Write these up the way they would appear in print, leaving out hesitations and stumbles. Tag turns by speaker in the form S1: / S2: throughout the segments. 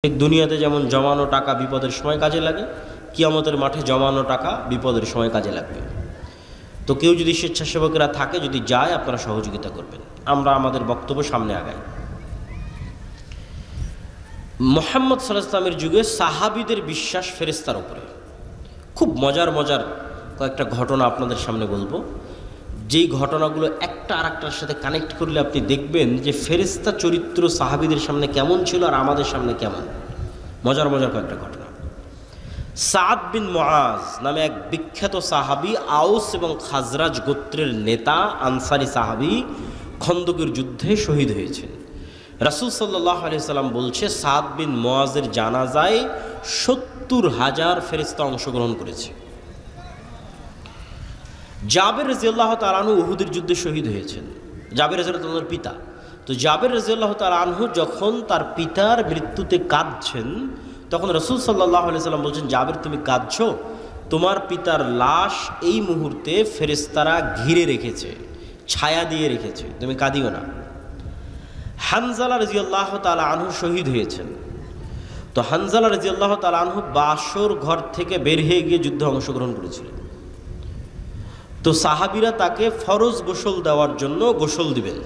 S1: ঠিক দুনিয়াতে যেমন জমানো টাকা বিপদের সময় কাজে লাগে, কিয়ামতের মাঠে জমানো টাকা বিপদের সময় কাজে লাগবে। তো কেউ যদি স্বেচ্ছাসেবকেরা থাকে, যদি যায়, আপনারা সহযোগিতা করবেন। আমরা আমাদের বক্তব্য সামনে আগাই। মুহাম্মদ সাল্লাল্লাহু আলাইহি ওয়াসাল্লামের যুগে সাহাবীদের বিশ্বাস ফেরেশতার উপরে। খুব মজার কয়েকটা ঘটনা আপনাদের সামনে বলবো, যেই ঘটনাগুলো একটা আরেকটার সাথে কানেক্ট করলে আপনি দেখবেন যে ফেরেশতা চরিত্র সাহাবীদের সামনে কেমন ছিল আর আমাদের সামনে কেমন। মজার কয়েকটা ঘটনা। সাদ বিন মুআজ নামে এক বিখ্যাত সাহাবী, আউস এবং খাজরাজ গোত্রের নেতা, আনসারি সাহাবী, খন্দকের যুদ্ধে শহীদ হয়েছেন। রাসূল সাল্লাল্লাহু আলাইহি সাল্লাম বলছে, সাদ বিন মুআজের জানাজায় ৭০,০০০ ফেরেশতা অংশগ্রহণ করেছে। জাবের রাদিয়াল্লাহু তাআলা আনহু উহুদের যুদ্ধে শহীদ হয়েছেন। জাবের রাদিয়াল্লাহু তাআলার পিতা। তো জাবের রাদিয়াল্লাহু তাআলা আনহু যখন তার পিতার মৃত্যুতে কাঁদছেন, তখন রাসূল সাল্লাল্লাহু আলাইহি সাল্লাম বলছেন, জাবের তুমি কাঁদছো, তোমার পিতার লাশ এই মুহূর্তে ফেরেশতারা ঘিরে রেখেছে, ছায়া দিয়ে রেখেছে, তুমি কাঁদিও না। হানজালা রাদিয়াল্লাহু তাআলা আনহু শহীদ হয়েছেন। তো হানজালা রাদিয়াল্লাহু তাআলা আনহু বাসর ঘর থেকে বের হয়ে গিয়ে যুদ্ধে অংশগ্রহণ করেছিলেন। তো সাহাবীরা তাকে ফরজ গোসল দেওয়ার জন্য গোসল দিবেন।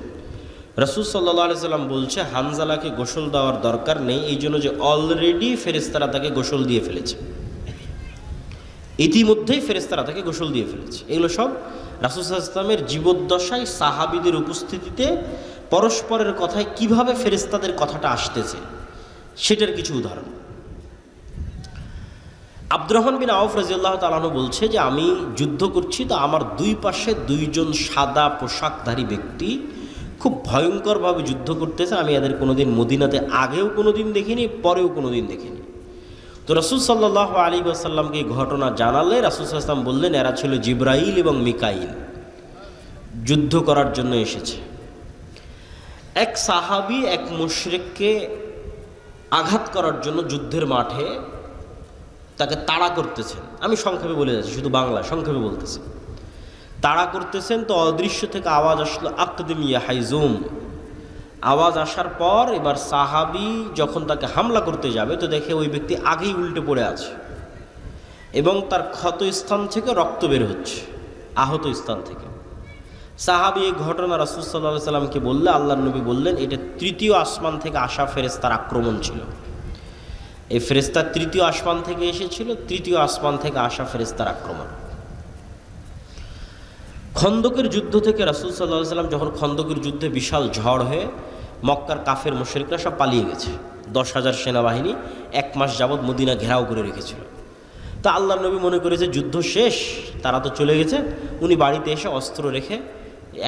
S1: রাসূল সাল্লাল্লাহু আলাইহি সাল্লাম বলছে, হানজালাকে গোসল দেওয়ার দরকার নেই, এই জন্য যে অলরেডি ফেরেশতারা তাকে গোসল দিয়ে ফেলেছে, ইতিমধ্যেই ফেরেশতারা তাকে গোসল দিয়ে ফেলেছে। এগুলো সব রাসূল সাল্লাল্লাহু আলাইহি ওয়াসাল্লামের জীবদ্দশায় সাহাবীদের উপস্থিতিতে পরস্পরের কথায় কিভাবে ফেরেশতাদের কথাটা আসতেছে সেটার কিছু উদাহরণ। আব্দুর রহমান বিন আউফ রাদিয়াল্লাহু তাআলা আনহু বলছে যে আমি যুদ্ধ করছি, তো আমার দুই পাশে দুইজন সাদা পোশাকধারী ব্যক্তি খুব ভয়ঙ্করভাবে যুদ্ধ করতেছে। আমি এদের কোনোদিন মদিনাতে আগেও কোনোদিন দেখিনি, পরেও কোনোদিন দেখিনি। তো রাসূল সাল্লাল্লাহু আলাইহি ওয়াসাল্লামকে এই ঘটনা জানালে রাসূল সাল্লাল্লাহু আলাইহি ওয়াসাল্লাম বললেন, এরা ছিল জিবরাইল এবং মিকাইল, যুদ্ধ করার জন্য এসেছে। এক সাহাবী এক মুশরিককে আঘাত করার জন্য যুদ্ধের মাঠে তাকে তাড়া করতেছেন। আমি সংক্ষেপে বলে যাচ্ছি, শুধু বাংলা সংক্ষেপে বলতেছি। তাড়া করতেছেন, তো অদৃশ্য থেকে আওয়াজ আসলো, আকদিম ইয়া হাইজুম। আওয়াজ আসার পর এবার সাহাবী যখন তাকে হামলা করতে যাবে, তো দেখে ওই ব্যক্তি আগেই উল্টে পড়ে আছে এবং তার ক্ষত স্থান থেকে রক্ত বের হচ্ছে, আহত স্থান থেকে। সাহাবী এই ঘটনা রাসূল সাল্লাল্লাহু আলাইহি সাল্লামকে বললে, আল্লাহর নবী বললেন, এটা তৃতীয় আসমান থেকে আসা ফেরেশতার আক্রমণ ছিল। এই ফেরেশতা তৃতীয় আসমান থেকে এসেছিল, তৃতীয় আসমান থেকে আসা ফেরেশতার আক্রমণ। খন্দকের যুদ্ধ থেকে রাসূল সাল্লাল্লাহু আলাইহি সাল্লাম যখন খন্দকের যুদ্ধে বিশাল ঝড় হয়ে মক্কার কাফের মুশরিকরা সব পালিয়ে গেছে, 10,000 সেনাবাহিনী 1 মাস যাবৎ মদিনা ঘেরাও করে রেখেছিল। তা আল্লাহর নবী মনে করেছে যুদ্ধ শেষ, তারা তো চলে গেছে। উনি বাড়িতে এসে অস্ত্র রেখে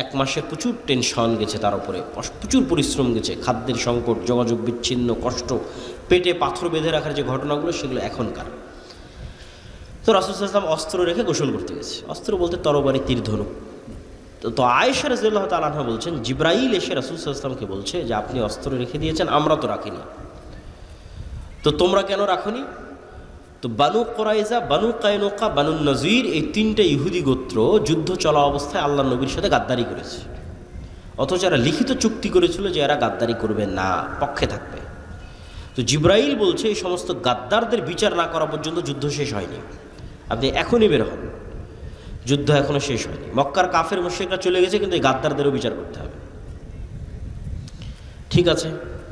S1: 1 মাসের প্রচুর টেনশন গেছে, তার উপরে প্রচুর পরিশ্রম গেছে, খাদ্যের সংকট, যোগাযোগ বিচ্ছিন্ন, কষ্ট, পেটে পাথর বেঁধে রাখার যে ঘটনাগুলো সেগুলো এখনকার। তো রাসূল সাল্লাল্লাহু আলাইহি ওয়াসাল্লাম অস্ত্র রেখে গোসল করতে গেছে। অস্ত্র বলতে তরবারি, তীর, ধনুক। তো আয়েশা রাদিয়াল্লাহু তাআলা আনহা বলছেন, জিবরাইল এসে রাসূল সাল্লাল্লাহু আলাইহি ওয়াসাল্লামকে বলছে যে আপনি অস্ত্র রেখে দিয়েছেন, আমরা তো রাখিনি, তো তোমরা কেন রাখনি? তো বানু কুরাইজা, বানু কায়নুকা, বানু নযীর, এই 3টে ইহুদি গোত্র যুদ্ধ চলা অবস্থায় আল্লাহর নবীর সাথে গাদ্দারি করেছে। অথচ এরা লিখিত চুক্তি করেছিল যে এরা গাদ্দারি করবে না, পক্ষে থাকবে। তো জিবরাইল বলছে এই সমস্ত গাদ্দারদের বিচার না করা পর্যন্ত যুদ্ধ শেষ হয়নি, আপনি এখনই বের হন, যুদ্ধ এখনো শেষ হয়নি। মক্কার কাফের মুশরিকরা চলে গেছে, কিন্তু এই গাদ্দারদেরও বিচার করতে হবে। ঠিক আছে,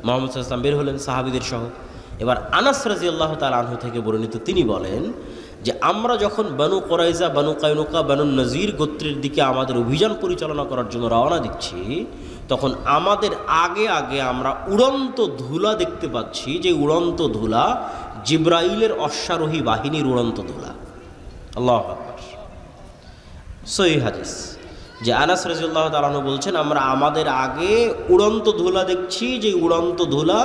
S1: মুহাম্মদ সাল্লাল্লাহু আলাইহি ওয়াসাল্লাম বের হলেন সাহাবীদের সহ। এবার আনাস রাদিয়াল্লাহু তাআলা আনহু থেকে বর্ণিত, তিনি বলেন যে আমরা যখন বানু কুরাইজা, বানু কায়নুকা, বানু নযীর গোত্রের দিকে আমাদের অভিযান পরিচালনা করার জন্য রওনা দিচ্ছি, তখন আমাদের আগে আগে আমরা উড়ন্ত ধুলা দেখতে পাচ্ছি, যে উড়ন্ত ধুলা জিবরাইলের অশ্বারোহী বাহিনীর উড়ন্ত ধুলা। আল্লাহু আকবার। সহিহ হাদিস, যে আনাস রাদিয়াল্লাহু তাআলা আনহু বলছেন, আমরা আমাদের আগে উড়ন্ত ধুলা দেখছি, যে উড়ন্ত ধুলা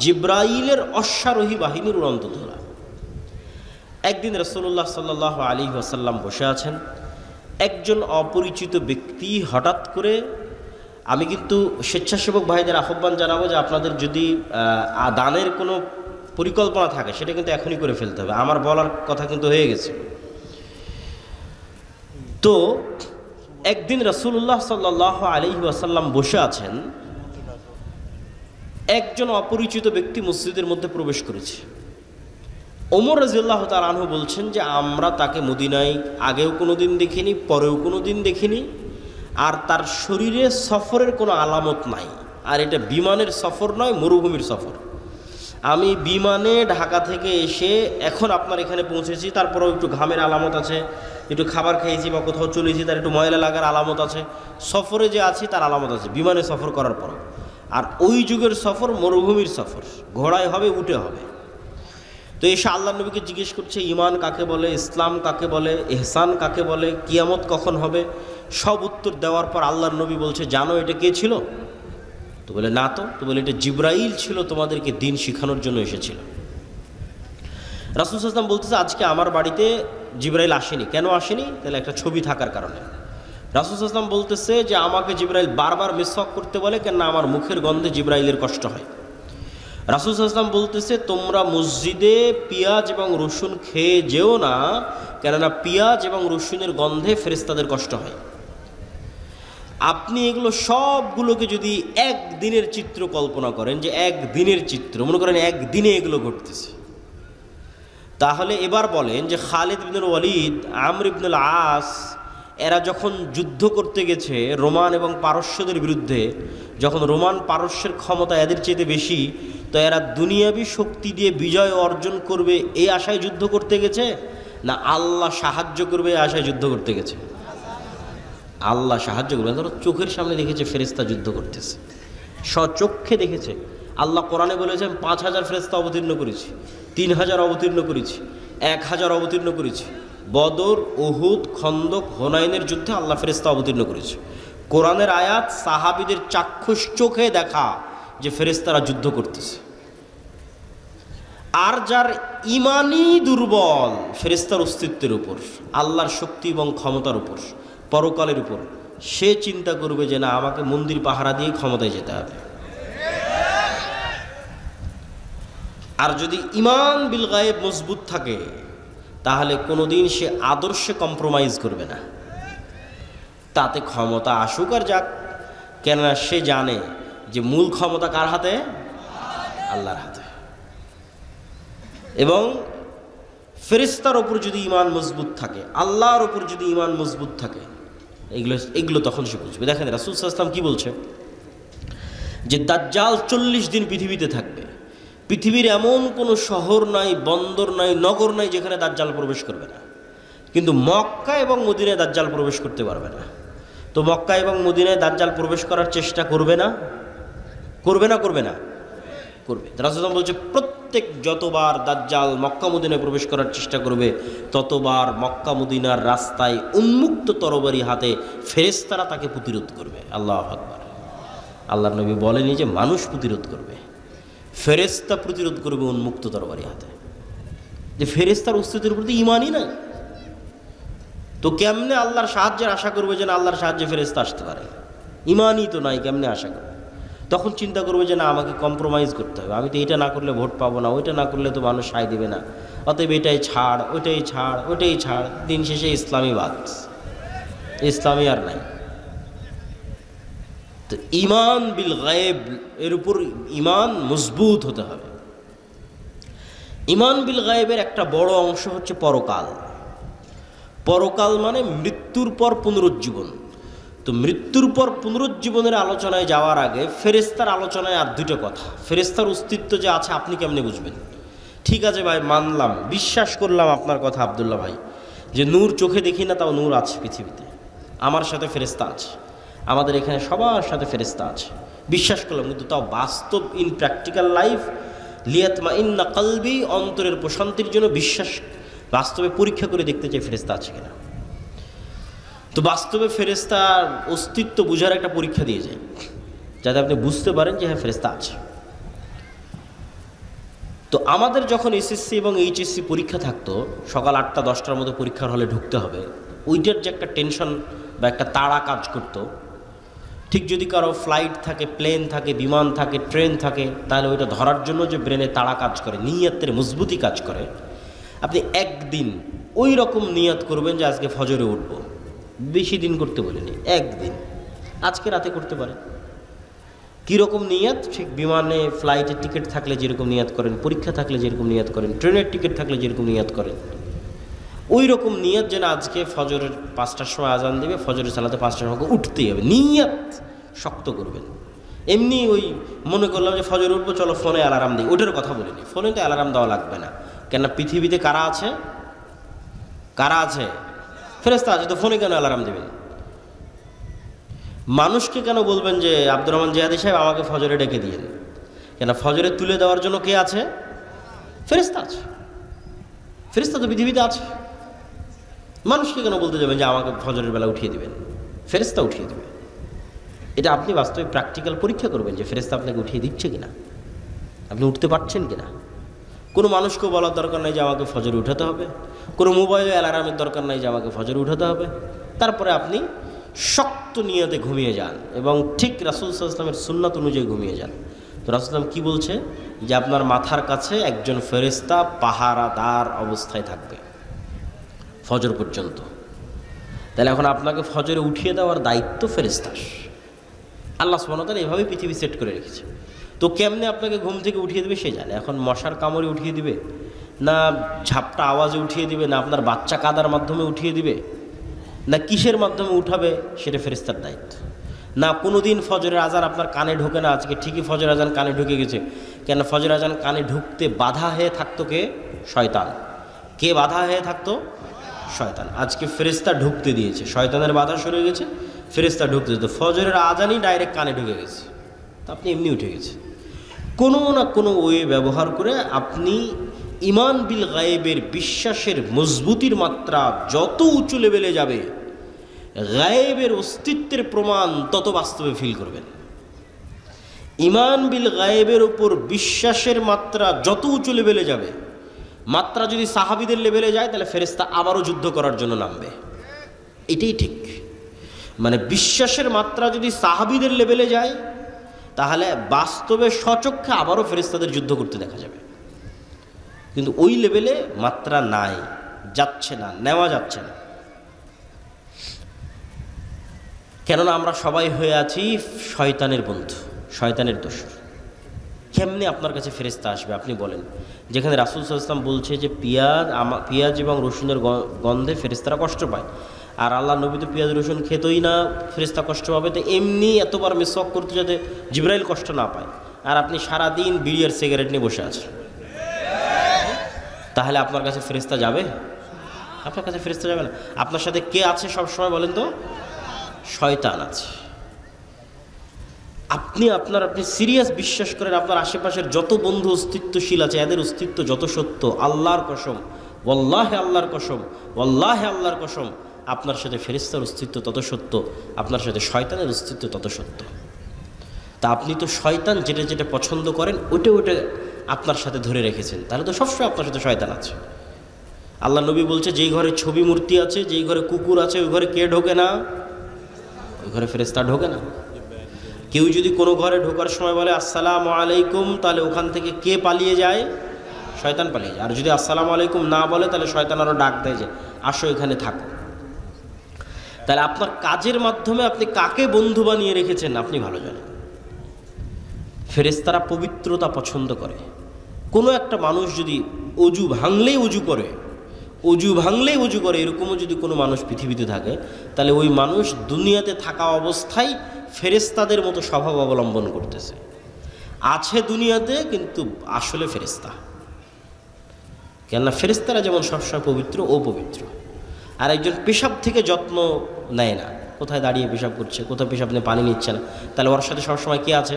S1: জিবরাইলের অশ্বারোহী বাহিনীর উড়ন্ত ধুলা। একদিন রাসূলুল্লাহ সাল্লাল্লাহু আলাইহি ওয়াসাল্লাম বসে আছেন, একজন অপরিচিত ব্যক্তি হঠাৎ করে, আমি কিন্তু স্বেচ্ছাসেবক ভাইদের আহ্বান জানাবো যে আপনাদের যদি দানের কোনো পরিকল্পনা থাকে সেটা কিন্তু এখনই করে ফেলতে হবে, আমার বলার কথা কিন্তু হয়ে গেছে। তো একদিন রাসূলুল্লাহ সাল্লাল্লাহু আলাইহি ওয়াসাল্লাম বসে আছেন, একজন অপরিচিত ব্যক্তি মসজিদের মধ্যে প্রবেশ করেছে। ওমর রাদিয়াল্লাহু তাআলা আনহু বলছেন যে আমরা তাকে মদিনায় আগেও কোনো দিন দেখিনি, পরেও কোনো দিন দেখিনি, আর তার শরীরে সফরের কোনো আলামত নাই। আর এটা বিমানের সফর নয়, মরুভূমির সফর। আমি বিমানে ঢাকা থেকে এসে এখন আপনার এখানে পৌঁছেছি, তারপরেও একটু ঘামের আলামত আছে, একটু খাবার খেয়েছি বা কোথাও চলেছি, তার একটু ময়লা লাগার আলামত আছে। সফরে যে আছি তার আলামত আছে বিমানে সফর করার পর। আর ওই যুগের সফর মরুভূমির সফর, ঘোড়ায় হবে, উটে হবে। তো এসে আল্লাহ নবীকে জিজ্ঞেস করছে ঈমান কাকে বলে, ইসলাম কাকে বলে, ইহসান কাকে বলে, কিয়ামত কখন হবে। সব উত্তর দেওয়ার পর আল্লাহর নবী বলছে জানো এটা কে ছিল? তো বলে না। তো বলে এটা জিবরাইল ছিল, তোমাদেরকে দিন শিখানোর জন্য এসেছিল। রাসূল সাল্লাল্লাহু আলাইহি ওয়াসাল্লাম বলতেছে আজকে আমার বাড়িতে জিবরাইল আসেনি। কেন আসেনি? তাহলে একটা ছবি থাকার কারণে। রাসূল সাল্লাল্লাহু আলাইহি ওয়াসাল্লাম বলতেছে যে আমাকে জিবরাইল বারবার মিসওয়াক করতে বলে, কেন আমার মুখের গন্ধে জিবরাইলের কষ্ট হয়। রাসূল সাল্লাল্লাহু আলাইহি ওয়াসাল্লাম বলতেছে তোমরা মসজিদে পেঁয়াজ এবং রসুন খেয়ে যেও না, কেননা পেঁয়াজ এবং রসুনের গন্ধে ফেরেশতাদের কষ্ট হয়। আপনি এগুলো সবগুলোকে যদি একদিনের চিত্র কল্পনা করেন, যে একদিনের চিত্র মনে করেন একদিনে এগুলো ঘটতেছে, তাহলে এবার বলেন যে খালিদ ইবনুল ওয়ালিদ, আমর ইবনুল আস এরা যখন যুদ্ধ করতে গেছে রোমান এবং পারস্যদের বিরুদ্ধে, যখন রোমান পারস্যের ক্ষমতা এদের চেয়ে বেশি, তো এরা দুনিয়াবী শক্তি দিয়ে বিজয় অর্জন করবে এই আশায় যুদ্ধ করতে গেছে, না আল্লাহ সাহায্য করবে এই আশায় যুদ্ধ করতে গেছে? আল্লাহ সাহায্য করবে। ধরো চোখের সামনে দেখেছে ফেরেশতা যুদ্ধ করতেছে, স্বচক্ষে দেখেছে। আল্লাহ কোরআনে বলেছেন 5000 ফেরেশতা অবতীর্ণ করেছি, 3000 অবতীর্ণ করেছি, 1000 অবতীর্ণ করেছি। বদর, উহুদ, খন্দক, হুনাইনের যুদ্ধে আল্লাহ ফেরেশতা অবতীর্ণ করেছে। কোরআনের আয়াত সাহাবীদের চাক্ষুষ চোখে দেখা যে ফেরেশতারা যুদ্ধ করতেছে। আর যার ইমানই দুর্বল ফেরেশতার অস্তিত্বের উপর, আল্লাহর শক্তি এবং ক্ষমতার উপর, পরকালের উপর, সে চিন্তা করবে যে না আমাকে মন্দির পাহারা দিয়ে ক্ষমতায় যেতে হবে। আর যদি ঈমান বিল গায়েব মজবুত থাকে তাহলে কোনোদিন সে আদর্শে কম্প্রোমাইজ করবে না। তাতে ক্ষমতা আসুক আর যাক, কেননা সে জানে যে মূল ক্ষমতা কার হাতে? আল্লাহর হাতে। এবং ফেরেশতার ওপর যদি ঈমান মজবুত থাকে, আল্লাহর ওপর যদি ঈমান মজবুত থাকে, এগুলো তখন সে বুঝবে। দেখেন রাসূল সাল্লাল্লাহু আলাইহি ওয়াসাল্লাম কি বলছে, যে দাজ্জাল 40 দিন পৃথিবীতে থাকবে। পৃথিবীর এমন কোনো শহর নাই, বন্দর নাই, নগর নাই যেখানে দাজ্জাল প্রবেশ করবে না। কিন্তু মক্কা এবং মদিনায় দাজ্জাল প্রবেশ করতে পারবে না। তো মক্কা এবং মদিনায় দাজ্জাল প্রবেশ করার চেষ্টা করবে না? করবে না? করবে না? করবে। রাসূল বলছে প্রত্যেক যতবার দাজ্জাল মক্কা মদিনায় প্রবেশ করার চেষ্টা করবে, ততবার মক্কা মদিনার রাস্তায় উন্মুক্ত তরবারি হাতে ফেরেশতারা তাকে প্রতিরোধ করবে। আল্লাহু আকবার। আল্লাহর নবী বলেনি যে মানুষ প্রতিরোধ করবে, ফেরেশতা প্রতিরোধ করবে উন্মুক্ত তরবারি হাতে। যে ফেরেশতার অস্তিত্বের প্রতি ঈমানই নাই, তো কেমনে আল্লাহর সাহায্যের আশা করবে যে না আল্লাহর সাহায্যে ফেরেশতা আসতে পারে? ঈমানই তো নাই, কেমনে আশা করবে? তখন চিন্তা করবে যে না আমাকে কম্প্রোমাইজ করতে হবে, আমি তো এটা না করলে ভোট পাবো না, ওইটা না করলে তো মানুষ সায় দেবে না, অতএব এটাই ছাড়, ওইটাই ছাড়, ওইটাই ছাড়। দিন শেষে ইসলামী বাদ, ইসলামী আর নাই। তো ঈমান বিল গায়েব এর উপর ঈমান মজবুত হতে হবে। ঈমান বিল গায়েবের একটা বড় অংশ হচ্ছে পরকাল। পরকাল মানে মৃত্যুর পর পুনরুজ্জীবন। তো মৃত্যুর পর পুনরুজ্জীবনের আলোচনায় যাওয়ার আগে ফেরেশতার আলোচনায় আর দুটো কথা। ফেরেশতার অস্তিত্ব যে আছে আপনি কেমনে বুঝবেন? ঠিক আছে ভাই, মানলাম, বিশ্বাস করলাম আপনার কথা আব্দুল্লাহ ভাই, যে নূর চোখে দেখি না, তাও নূর আছে পৃথিবীতে, আমার সাথে ফেরেশতা আছে, আমাদের এখানে সবার সাথে ফেরেশতা আছে, বিশ্বাস করলাম। কিন্তু তাও বাস্তব ইন প্র্যাকটিক্যাল লাইফ লিয়াতমাইন্না কলবি, অন্তরের প্রশান্তির জন্য বিশ্বাস বাস্তবে পরীক্ষা করে দেখতে চাই ফেরেশতা আছে কিনা। তো বাস্তবে ফেরেশতার অস্তিত্ব বোঝার একটা পরীক্ষা দিয়ে যায়, যাতে আপনি বুঝতে পারেন যে হ্যাঁ ফেরেশতা আছে। তো আমাদের যখন এসএসসি এবং এইচএসসি পরীক্ষা থাকতো, সকাল 8টা 10টার মধ্যে পরীক্ষার হলে ঢুকতে হবে, ওইটার যে একটা টেনশন বা একটা তাড়া কাজ করতো, ঠিক যদি কারো ফ্লাইট থাকে, প্লেন থাকে, বিমান থাকে, ট্রেন থাকে, তাহলে ওইটা ধরার জন্য যে ব্রেনে তাড়া কাজ করে, নিয়তের মজবুতি কাজ করে, আপনি একদিন ওই রকম নিয়ত করবেন যে আজকে ফজরে উঠবো। বেশি দিন করতে বলিনি, একদিন, আজকে রাতে করতে পারেন। কীরকম নিয়াত? ঠিক বিমানে ফ্লাইটের টিকিট থাকলে যেরকম নিয়াত করেন, পরীক্ষা থাকলে যেরকম নিয়াত করেন, ট্রেনের টিকিট থাকলে যেরকম নিয়াত করেন, ওই রকম নিয়াত যেন আজকে ফজরের 5টার সময় আজান দেবে, ফজরের সালাতে 5টার সময় উঠতেই হবে, নিয়াত শক্ত করবেন। এমনি ওই মনে করলাম যে ফজর উঠবো, চলো ফোনে অ্যালার্ম দিই, ওটার কথা বলিনি। ফোনে তো অ্যালার্ম দেওয়া লাগবে না, কেননা পৃথিবীতে কারা আছে? কারা আছে? ফেরেশতা আছে, তো ফোনে কেন অ্যালার্ম দেবেন? মানুষকে কেন বলবেন যে আব্দুর রহমান জিহাদি সাহেব আমাকে ফজরে ডেকে দিয়েন? কেন ফজরে তুলে দেওয়ার জন্য কে আছে? ফেরেশতা আছে। ফেরেশতা তো পৃথিবীতে আছে। মানুষকে কেন বলতে যাবেন যে আমাকে ফজরের বেলা উঠিয়ে দিবেন? ফেরেশতা উঠিয়ে দেবে। এটা আপনি বাস্তবে প্র্যাকটিক্যাল পরীক্ষা করবেন যে ফেরেশতা আপনাকে উঠিয়ে দিচ্ছে কিনা, আপনি উঠতে পারছেন কিনা। কোনো মানুষকেও বলার দরকার নাই যে আমাকে ফজরে উঠাতে হবে, কোনো মোবাইলে অ্যালার্মের দরকার নাই যে আমাকে ফজরে উঠাতে হবে। তারপরে আপনি শক্ত নিয়তে ঘুমিয়ে যান এবং ঠিক রাসূল সাল্লাল্লাহু আলাইহি ওয়াসাল্লামের সুন্নাত অনুযায়ী ঘুমিয়ে যান। তো রাসূল সাল্লাল্লাহু আলাইহি ওয়াসাল্লাম কী বলছে? যে আপনার মাথার কাছে একজন ফেরেশতা পাহারাদার অবস্থায় থাকবে ফজর পর্যন্ত। তাহলে এখন আপনাকে ফজরে উঠিয়ে দেওয়ার দায়িত্ব ফেরেশতার। আল্লাহ সুবহানাহু ওয়া তাআলা এভাবেই পৃথিবী সেট করে রেখেছে। তো কেমনে আপনাকে ঘুম থেকে উঠিয়ে দেবে সে জানে। এখন মশার কামড়ে উঠিয়ে দিবে, না ঝাপটা আওয়াজে উঠিয়ে দিবে, না আপনার বাচ্চা কাদার মাধ্যমে উঠিয়ে দিবে, না কিসের মাধ্যমে উঠাবে, সেটা ফেরেশতার দায়িত্ব। না কোনো দিন ফজরের আজান আপনার কানে ঢোকে না, আজকে ঠিকই ফজর আজান কানে ঢুকে গেছে। কেন ফজর আজান কানে ঢুকতে বাধা হয়ে থাকতো কে? শয়তান। কে বাধা হয়ে থাকতো? শয়তান। আজকে ফেরেশতা ঢুকতে দিয়েছে, শয়তানের বাধা সরে গেছে, ফেরেশতা ঢুকতে দিত, ফজরের আজানই ডাইরেক্ট কানে ঢুকে গেছে, তা আপনি এমনি উঠে গেছে। কোনো না কোনো ওয়ে ব্যবহার করে আপনি ঈমান বিল গায়েবের বিশ্বাসের মজবুতির মাত্রা যত উঁচু লেভেলে যাবে, গায়েবের অস্তিত্বের প্রমাণ তত বাস্তবে ফিল করবেন। ঈমান বিল গায়েবের উপর বিশ্বাসের মাত্রা যত উঁচু লেভেলে যাবে, মাত্রা যদি সাহাবীদের লেভেলে যায় তাহলে ফেরেশতা আবারও যুদ্ধ করার জন্য নামবে। এটাই ঠিক। মানে বিশ্বাসের মাত্রা যদি সাহাবীদের লেভেলে যায় তাহলে বাস্তবে স্বচক্ষে আবারও ফেরেশতাদের যুদ্ধ করতে দেখা যাবে। কিন্তু ওই লেভেলে মাত্রা নাই, যাচ্ছে না, নেওয়া যাচ্ছে না। কেননা আমরা সবাই হয়ে আছি শয়তানের বন্ধু, শয়তানের দোসর। কেমনে আপনার কাছে ফেরেশতা আসবে আপনি বলেন? যেখানে রাসূল সাল্লাল্লাহু আলাইহি ওয়াসাল্লাম বলছে যে পেঁয়াজ এবং রসুনের গন্ধে ফেরেশতারা কষ্ট পায়, আর আল্লাহ নবী তো পেঁয়াজ রসুন খেতই না, ফেরেশতা কষ্ট পাবে। তো এমনি এতবার মিসওয়াক করতে যাতে জিবরাইল কষ্ট না পায়, আর আপনি সারাদিন বিড়ি আর সিগারেট নিয়ে বসে আছেন, তাহলে আপনার কাছে ফেরেশতা যাবে? আপনার কাছে ফেরেশতা যাবে না। আপনার সাথে কে আছে সব সময় বলেন তো? শয়তান আছে। আপনি সিরিয়াস বিশ্বাস করেন আপনার আশেপাশের যত বন্ধু অস্তিত্বশীল আছে এদের অস্তিত্ব যত সত্য, আল্লাহর কসম, ওয়াল্লাহি আল্লাহর কসম, ওয়াল্লাহি আল্লাহর কসম, আপনার সাথে ফেরেশতার অস্তিত্ব তত সত্য, আপনার সাথে শয়তানের অস্তিত্ব তত সত্য। তা আপনি তো শয়তান যেটা যেটা পছন্দ করেন ওটা আপনার সাথে ধরে রেখেছেন, তাহলে তো সবসময় আপনার সাথে শয়তান আছে। আল্লাহ নবী বলছে যেই ঘরে ছবি মূর্তি আছে, যেই ঘরে কুকুর আছে, ওই ঘরে কে ঢোকে না? ওই ঘরে ফেরেশতা ঢোকে না। কেউ যদি কোনো ঘরে ঢোকার সময় বলে আসসালামু আলাইকুম, তাহলে ওখান থেকে কে পালিয়ে যায়? শয়তান পালিয়ে যায়। আর যদি আসসালামু আলাইকুম না বলে তাহলে শয়তান আরও ডাক দেয় যে আসো এখানে থাকো। তাহলে আপনার কাজের মাধ্যমে আপনি কাকে বন্ধু বানিয়ে রেখেছেন আপনি ভালো জানেন। ফেরেশতারা পবিত্রতা পছন্দ করে। কোনো একটা মানুষ যদি অজু ভাঙলেই অজু করে এরকমও যদি কোনো মানুষ পৃথিবীতে থাকে, তাহলে ওই মানুষ দুনিয়াতে থাকা অবস্থায় ফেরেশতাদের মতো স্বভাব অবলম্বন করতেছে, আছে দুনিয়াতে কিন্তু আসলে ফেরেশতা। কেননা ফেরেশতারা যেমন সবসময় পবিত্র ও পবিত্র। আর একজন পেশাব থেকে যত্ন নেয় না, কোথায় দাঁড়িয়ে পেশাব করছে, কোথায় পেশাব নিয়ে পানি নিচ্ছে না, তাহলে ওর সাথে সবসময় কে আছে?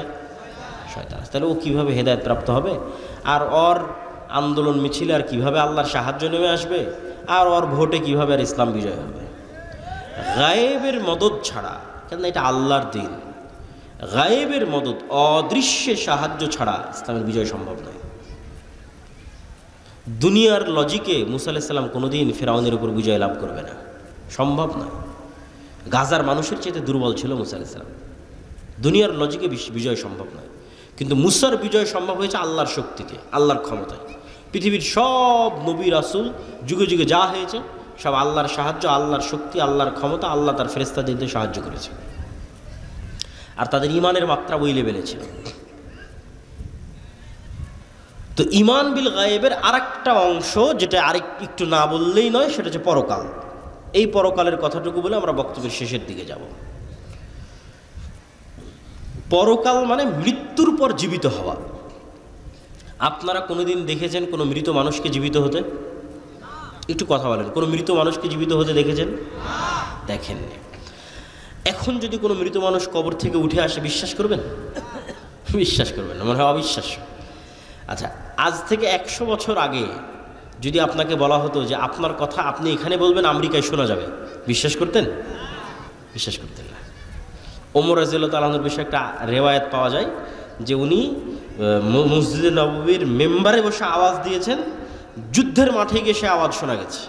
S1: শয়তান আছে। তাহলে ও কীভাবে হেদায়েত প্রাপ্ত হবে? আর ওর আন্দোলন মিছিলে আর কীভাবে আল্লাহর সাহায্য নেমে আসবে? আর ওর ভোটে কীভাবে আর ইসলাম বিজয় হবে? গায়েবের মদদ ছাড়া, কেননা এটা আল্লাহর দিন, গায়েবের মদদ, অদৃশ্যে সাহায্য ছাড়া ইসলামের বিজয় সম্ভব নয়। দুনিয়ার লজিকে মুসা আলাইহিস সালাম কোনোদিন ফিরআউনের উপর বিজয় লাভ করবে না, সম্ভব নয়। গাজার মানুষের চেয়ে দুর্বল ছিল মুসা আলাইহিস সালাম, দুনিয়ার লজিকে বিজয় সম্ভব নয়। কিন্তু মুসার বিজয় সম্ভব হয়েছে আল্লাহর শক্তিতে, আল্লাহর ক্ষমতায়। পৃথিবীর সব নবী রাসূল যুগে যুগে যা হয়েছে সব আল্লাহর সাহায্য, আল্লাহর শক্তি, আল্লাহর ক্ষমতা, আল্লাহ তার ফেরেশতাদের দিয়ে সাহায্য করেছে। আর তাদের ইমানের মাত্রা ওই লেভেলে ছিল। তো ইমান বিল গায়েবের আরেকটা অংশ যেটা একটু না বললেই নয়, সেটা হচ্ছে পরকাল। এই পরকালের কথাটুকু বলে আমরা বক্তব্যের শেষের দিকে যাব। পরকাল মানে মৃত্যুর পর জীবিত হওয়া। আপনারা কোনোদিন দেখেছেন কোনো মৃত মানুষকে জীবিত হতে? একটু কথা বলেন, কোনো মৃত মানুষকে জীবিত হতে দেখেছেন? দেখেননি। এখন যদি কোনো মৃত মানুষ কবর থেকে উঠে আসে, বিশ্বাস করবেন? বিশ্বাস করবেন না, মনে হয় অবিশ্বাস্য। আচ্ছা, আজ থেকে 100 বছর আগে যদি আপনাকে বলা হতো যে আপনার কথা আপনি এখানে বলবেন, আমেরিকায় শোনা যাবে, বিশ্বাস করতেন? বিশ্বাস করতেন না। ওমর রাদিয়াল্লাহু তাআলা আনহুর বিষয়ে একটা রেওয়ায়াত পাওয়া যায় যে উনি মসজিদে নববীর মেম্বারে বসে আওয়াজ দিয়েছেন, যুদ্ধের মাঠে গিয়ে সে আওয়াজ শোনা গেছে।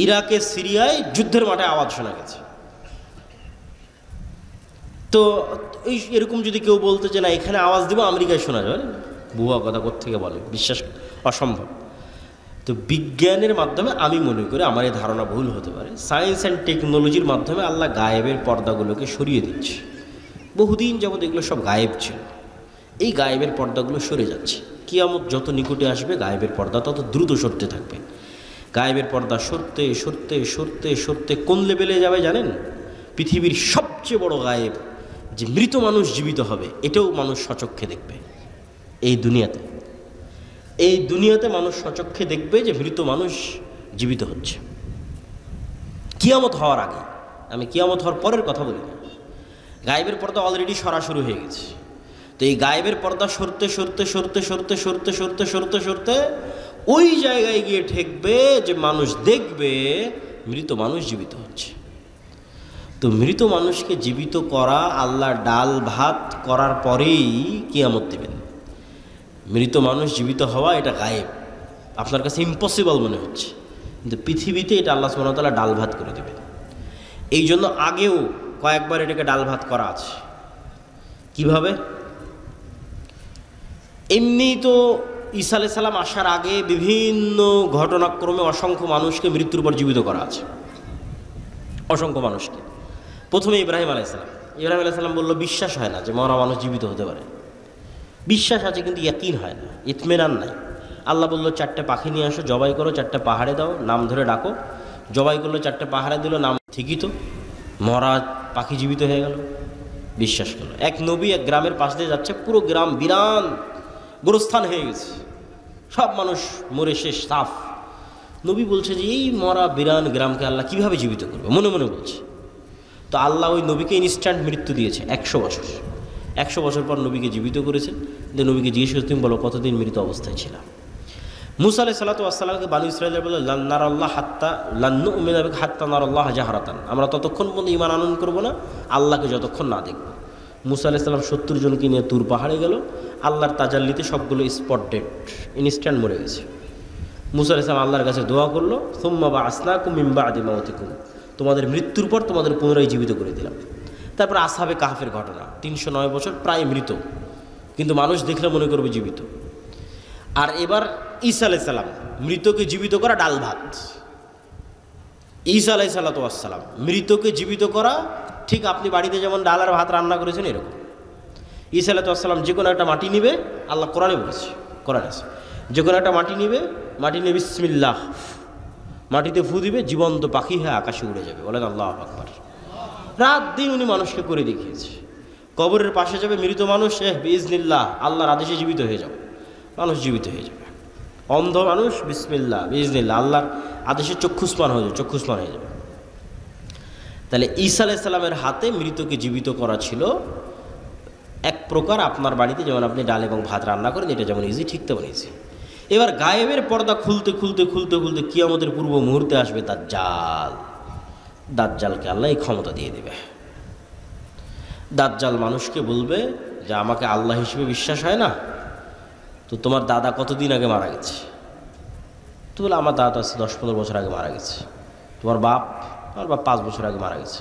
S1: ইরাকে, সিরিয়ায় যুদ্ধের মাঠে আওয়াজ শোনা গেছে। তো এরকম যদি কেউ বলতো যে না এখানে আওয়াজ দিব, আমেরিকায় শোনা যাবে, ভুয়া কথা কোত্থেকে বলে, বিশ্বাস অসম্ভব। তো বিজ্ঞানের মাধ্যমে আমি মনে করি, আমার এই ধারণা ভুল হতে পারে, সায়েন্স অ্যান্ড টেকনোলজির মাধ্যমে আল্লাহ গায়েবের পর্দাগুলোকে সরিয়ে দিচ্ছে। বহুদিন যাবৎ এগুলো সব গায়েব ছিল, এই গায়েবের পর্দাগুলো সরে যাচ্ছে। কিয়ামত যত নিকটে আসবে গায়েবের পর্দা তত দ্রুত সরতে থাকবে। গায়েবের পর্দা সরতে সরতে সরতে সরতে কোন লেভেলে যাবে জানেন? পৃথিবীর সবচেয়ে বড় গায়েব যে মৃত মানুষ জীবিত হবে, এটাও মানুষ সচক্ষে দেখবে। এই দুনিয়াতে মানুষ সচক্ষে দেখবে যে মৃত মানুষ জীবিত হচ্ছে। কিয়ামত হওয়ার আগে, আমি কিয়ামত হওয়ার পরের কথা বলি না। গায়েবের পর্দা অলরেডি সরা শুরু হয়ে গেছে। তো এই গায়েবের পর্দা সরতে সরতে সরতে সরতে সরতে সরতে সরতে সরতে ওই জায়গায় গিয়ে ঠেকবে যে মানুষ দেখবে মৃত মানুষ জীবিত হচ্ছে। তো মৃত মানুষকে জীবিত করা, আল্লাহ ডাল ভাত করার পরেই কিয়ামত দেবেন। মৃত মানুষ জীবিত হওয়া এটা গায়েব, আপনার কাছে ইম্পসিবল মনে হচ্ছে, কিন্তু পৃথিবীতে এটা আল্লাহ সুবহানাহু ওয়া তাআলা ডাল ভাত করে দেবেন। এই জন্য আগেও কয়েকবার এটাকে ডাল ভাত করা আছে। কিভাবে? এমনি তো ঈসা আলাইহিস সালাম আসার আগে বিভিন্ন ঘটনাক্রমে অসংখ্য মানুষকে মৃত্যুর পর জীবিত করা আছে, অসংখ্য মানুষকে। প্রথমে ইব্রাহিম আলাইহিস সালাম বলল, বিশ্বাস হয় না যে মরা মানুষ জীবিত হতে পারে। বিশ্বাস আছে কিন্তু ইয়াকিন হয় না, ইতমিনান নাই। আল্লাহ বলল 4টে পাখি নিয়ে আসো, জবাই করো, 4টে পাহাড়ে দাও, নাম ধরে ডাকো। জবাই করলো, 4টে পাহাড়ে দিল, নাম ঠিকই তো, মরা পাখি জীবিত হয়ে গেল। বিশ্বাস করলো। এক নবী এক গ্রামের পাশ দিয়ে যাচ্ছে, পুরো গ্রাম বিরান গোরস্থান হয়ে গেছে, সব মানুষ মরে শেষ, সাফ। নবী বলছে যে এই মরা বিরান গ্রামকে আল্লাহ কীভাবে জীবিত করবে, মনে মনে বলছে। তো আল্লাহ ওই নবীকে ইনস্ট্যান্ট মৃত্যু দিয়েছে 100 বছর। 100 বছর পর নবীকে জীবিত করেছেন। যে নবীকে জিজ্ঞেস করে, তুমি বলো কতদিন মৃত অবস্থায় ছিলাম? মুসা আলাইহিস সালাতু ওয়াস সালামকে বানু ইসরাঈল বলে, লান নারাল্লাহ হাত্তা লান নুমিনা বিকা হাত্তা নারাল্লাহ জাহরাতান, আমরা ততক্ষণ পর্যন্ত ঈমান আনয়ন করব না আল্লাহকে যতক্ষণ না দেখব। মুসা আলাইহিস সালাম 70 জনকে নিয়ে তুর পাহাড়ে গেল, আল্লাহর তাজাল্লিতে সবগুলো স্পট ডেড, ইনস্ট্যান্ট মরে গেছে। মুসা আলাইহিস সালাম আল্লাহর কাছে দোয়া করলো, সুম্মা বা'আসনাকুম মিন বা'দি মাউতিকুম, তোমাদের মৃত্যুর পর তোমাদের পুনরায় জীবিত করে দিলাম। তারপর আসহাবে কাহফের ঘটনা, 309 বছর প্রায় মৃত, কিন্তু মানুষ দেখলে মনে করবে জীবিত। আর এবার ঈসা আলাইহিস সালাম, মৃতকে জীবিত করা ডাল ভাত। ঈসা আলাইহিস সালাম মৃতকে জীবিত করা, ঠিক আপনি বাড়িতে যেমন ডাল আর ভাত রান্না করেছেন এরকম। ঈসা আলাইহিস সালাম যে কোনো একটা মাটি নিবে, আল্লাহ কোরআনে বলেছে, কোরআন আছে, যে কোনো একটা মাটি নিবে, মাটি নিয়ে বিসমিল্লাহ, মাটিতে ফু দিবে, জীবন্ত পাখি হয়ে আকাশে উড়ে যাবে। বলেন আল্লাহু আকবার। রাত দিন উনি মানুষকে করে দেখিয়েছে। কবরের পাশে যাবে মৃত মানুষ, বিইজনিল্লাহ, আল্লাহর আদেশে জীবিত হয়ে যাবে, মানুষ জীবিত হয়ে যাবে। অন্ধ মানুষ, বিসমিল্লাহ বিইজনিল্লাহ, আল্লাহর আদেশে চক্ষুষ্মান হয়ে যাবে, চক্ষুষ্মান হয়ে যাবে। তাহলে ঈসা আলাইহিস সালামের হাতে মৃতকে জীবিত করা ছিল এক প্রকার আপনার বাড়িতে যেমন আপনি ডাল এবং ভাত রান্না করেন, এটা যেমন ইজি, ঠিক তেমন ইজি। এবার গায়েবের পর্দা খুলতে খুলতে খুলতে খুলতে কিয়ামতের পূর্ব মুহূর্তে আসবে দাজ্জাল। দাজ্জালকে আল্লাহ এই ক্ষমতা দিয়ে দেবে। দাজ্জাল মানুষকে বলবে যে আমাকে আল্লাহ হিসেবে বিশ্বাস হয় না, তো তোমার দাদা কতদিন আগে মারা গেছে? তো বলে আমার দাদা আছে 10-15 বছর আগে মারা গেছে। তোমার বাপ? আমার বাপ 5 বছর আগে মারা গেছে।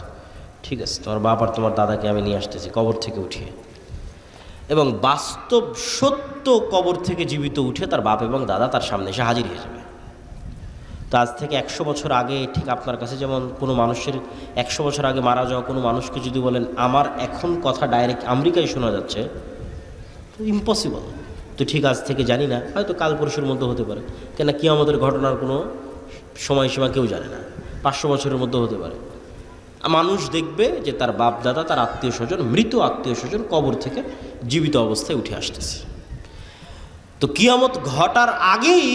S1: ঠিক আছে, তোমার বাপ আর তোমার দাদাকে আমি নিয়ে আসতেছি কবর থেকে উঠিয়ে। এবং বাস্তব সত্য কবর থেকে জীবিত উঠে তার বাপ এবং দাদা তার সামনে এসে হাজির হয়ে যাবে। তো আজ থেকে 100 বছর আগে ঠিক আপনার কাছে যেমন কোনো মানুষের 100 বছর আগে মারা যাওয়া কোনো মানুষকে যদি বলেন আমার এখন কথা ডাইরেক্ট আমেরিকায় শোনা যাচ্ছে, তো ইম্পসিবল। তো ঠিক আজ থেকে জানি না, হয়তো কাল পরশুর মধ্যে হতে পারে, কেন কিয়ামতের ঘটনার কোনো সময়সীমা কেউ জানে না, 500 বছরের মধ্যে হতে পারে। মানুষ দেখবে যে তার বাপ দাদা, তার আত্মীয় স্বজন, মৃত আত্মীয় স্বজন কবর থেকে জীবিত অবস্থায় উঠে আসতেছে। তো কিয়ামত ঘটার আগেই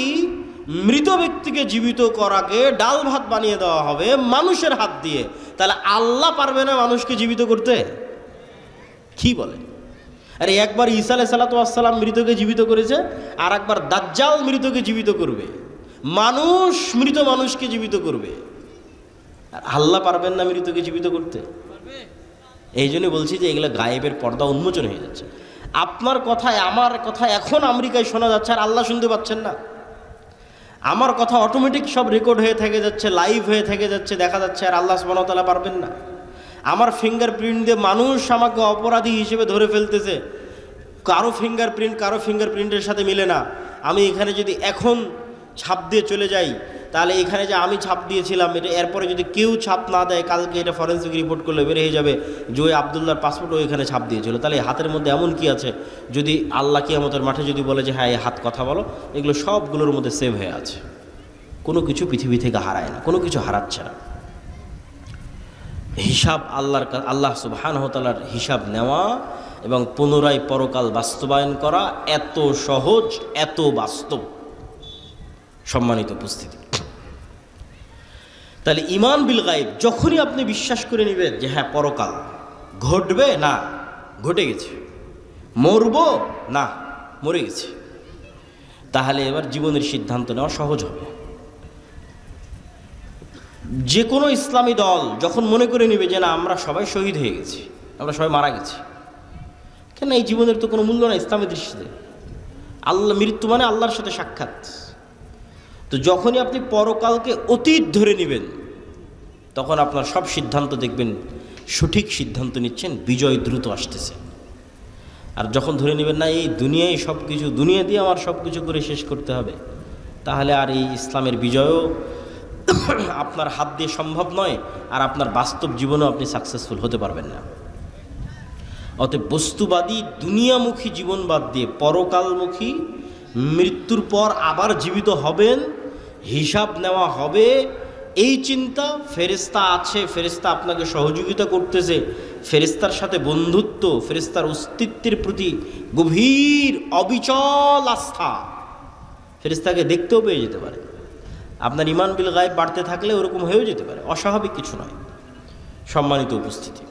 S1: মৃত ব্যক্তিকে জীবিত করাকে ডাল ভাত বানিয়ে দেওয়া হবে মানুষের হাত দিয়ে। তাহলে আল্লাহ পারবে না মানুষকে জীবিত করতে? কি বলে? আরে একবার ঈসা আলাইহিস সালাম মৃতকে জীবিত করেছে, আর একবার দাজ্জাল মৃতকে জীবিত করবে, মানুষ মৃত মানুষকে জীবিত করবে। আর আল্লাহ পারবেন না মৃতকে জীবিত করতে? এই জন্য বলছি যে এগুলো গায়েবের পর্দা উন্মোচন হয়ে যাচ্ছে। আপনার কথায় আমার কথা এখন আমেরিকায় শোনা যাচ্ছে, আর আল্লাহ শুনতে পাচ্ছেন না। আমার কথা অটোমেটিক সব রেকর্ড হয়ে থেকে যাচ্ছে, লাইভ হয়ে থেকে যাচ্ছে, দেখা যাচ্ছে, আর আল্লাহ সুবহানাহু ওয়া তাআলা পারবেন না? আমার ফিঙ্গারপ্রিন্ট দিয়ে মানুষ আমাকে অপরাধী হিসেবে ধরে ফেলতেছে, কারো ফিঙ্গারপ্রিন্টের সাথে মিলে না। আমি এখানে যদি এখন ছাপ দিয়ে চলে যাই, তাহলে এখানে যে আমি ছাপ দিয়েছিলাম এটা এরপরে যদি কেউ ছাপ না দেয়, কালকে এটা ফরেন্সিক যে করলে বের হয়ে যাবে যে ওই আবদুল্লাহর পাসপোর্টও এখানে ছাপ দিয়েছিল। তাহলে হাতের মধ্যে এমন কি আছে, যদি আল্লাহ কিয়ামতের মাঠে যদি বলে যে হ্যাঁ এই হাত কথা বলো, এগুলো সবগুলোর মধ্যে সেভ হয়ে আছে। কোনো কিছু পৃথিবী থেকে হারায় না, কোনো কিছু হারাচ্ছে না। হিসাব আল্লাহ সুবহানাহু ওয়া তাআলার হিসাব নেওয়া এবং পুনরায় পরকাল বাস্তবায়ন করা এত সহজ, এত বাস্তব। সম্মানিত উপস্থিতি, তাহলে ঈমান বিল গায়ব যখনই আপনি বিশ্বাস করে নেবেন যে হ্যাঁ পরকাল ঘটবে, না ঘটে গেছে, মরব না মরে গেছে, তাহলে এবার জীবনের সিদ্ধান্ত নেওয়া সহজ হবে। যে কোনো ইসলামী দল যখন মনে করে নেবে যে না আমরা সবাই শহীদ হয়ে গেছি, আমরা সবাই মারা গেছি, কেন এই জীবনের তো কোনো মূল্য না ইসলামের দৃষ্টিতে। আল্লাহ, মৃত্যু মানে আল্লাহর সাথে সাক্ষাৎ। তো যখনই আপনি পরকালকে অতীত ধরে নেবেন, তখন আপনার সব সিদ্ধান্ত দেখবেন সঠিক সিদ্ধান্ত নিচ্ছেন, বিজয় দ্রুত আসতেছে। আর যখন ধরে নেবেন না এই দুনিয়ায় সব কিছু, দুনিয়া দিয়ে আমার সব কিছু করে শেষ করতে হবে, তাহলে আর এই ইসলামের বিজয়ও আপনার হাত দিয়ে সম্ভব নয়, আর আপনার বাস্তব জীবনেও আপনি সাকসেসফুল হতে পারবেন না। অতএব বস্তুবাদী দুনিয়ামুখী জীবন বাদ দিয়ে পরকালমুখী, মৃত্যুর পর আবার জীবিত হবেন, হিসাব নেওয়া হবে, এই চিন্তা, ফেরেশতা আছে, ফেরেশতা আপনাকে সহযোগিতা করতেছে, ফেরেশতার সাথে বন্ধুত্ব, ফেরেশতার অস্তিত্বের প্রতি গভীর অবিচল আস্থা, ফেরেশতাকে দেখতেও পেয়ে যেতে পারে। আপনার ঈমান বিল গায়ব বাড়তে থাকলে ওরকম হয়েও যেতে পারে, অস্বাভাবিক কিছু নয়। সম্মানিত উপস্থিতি,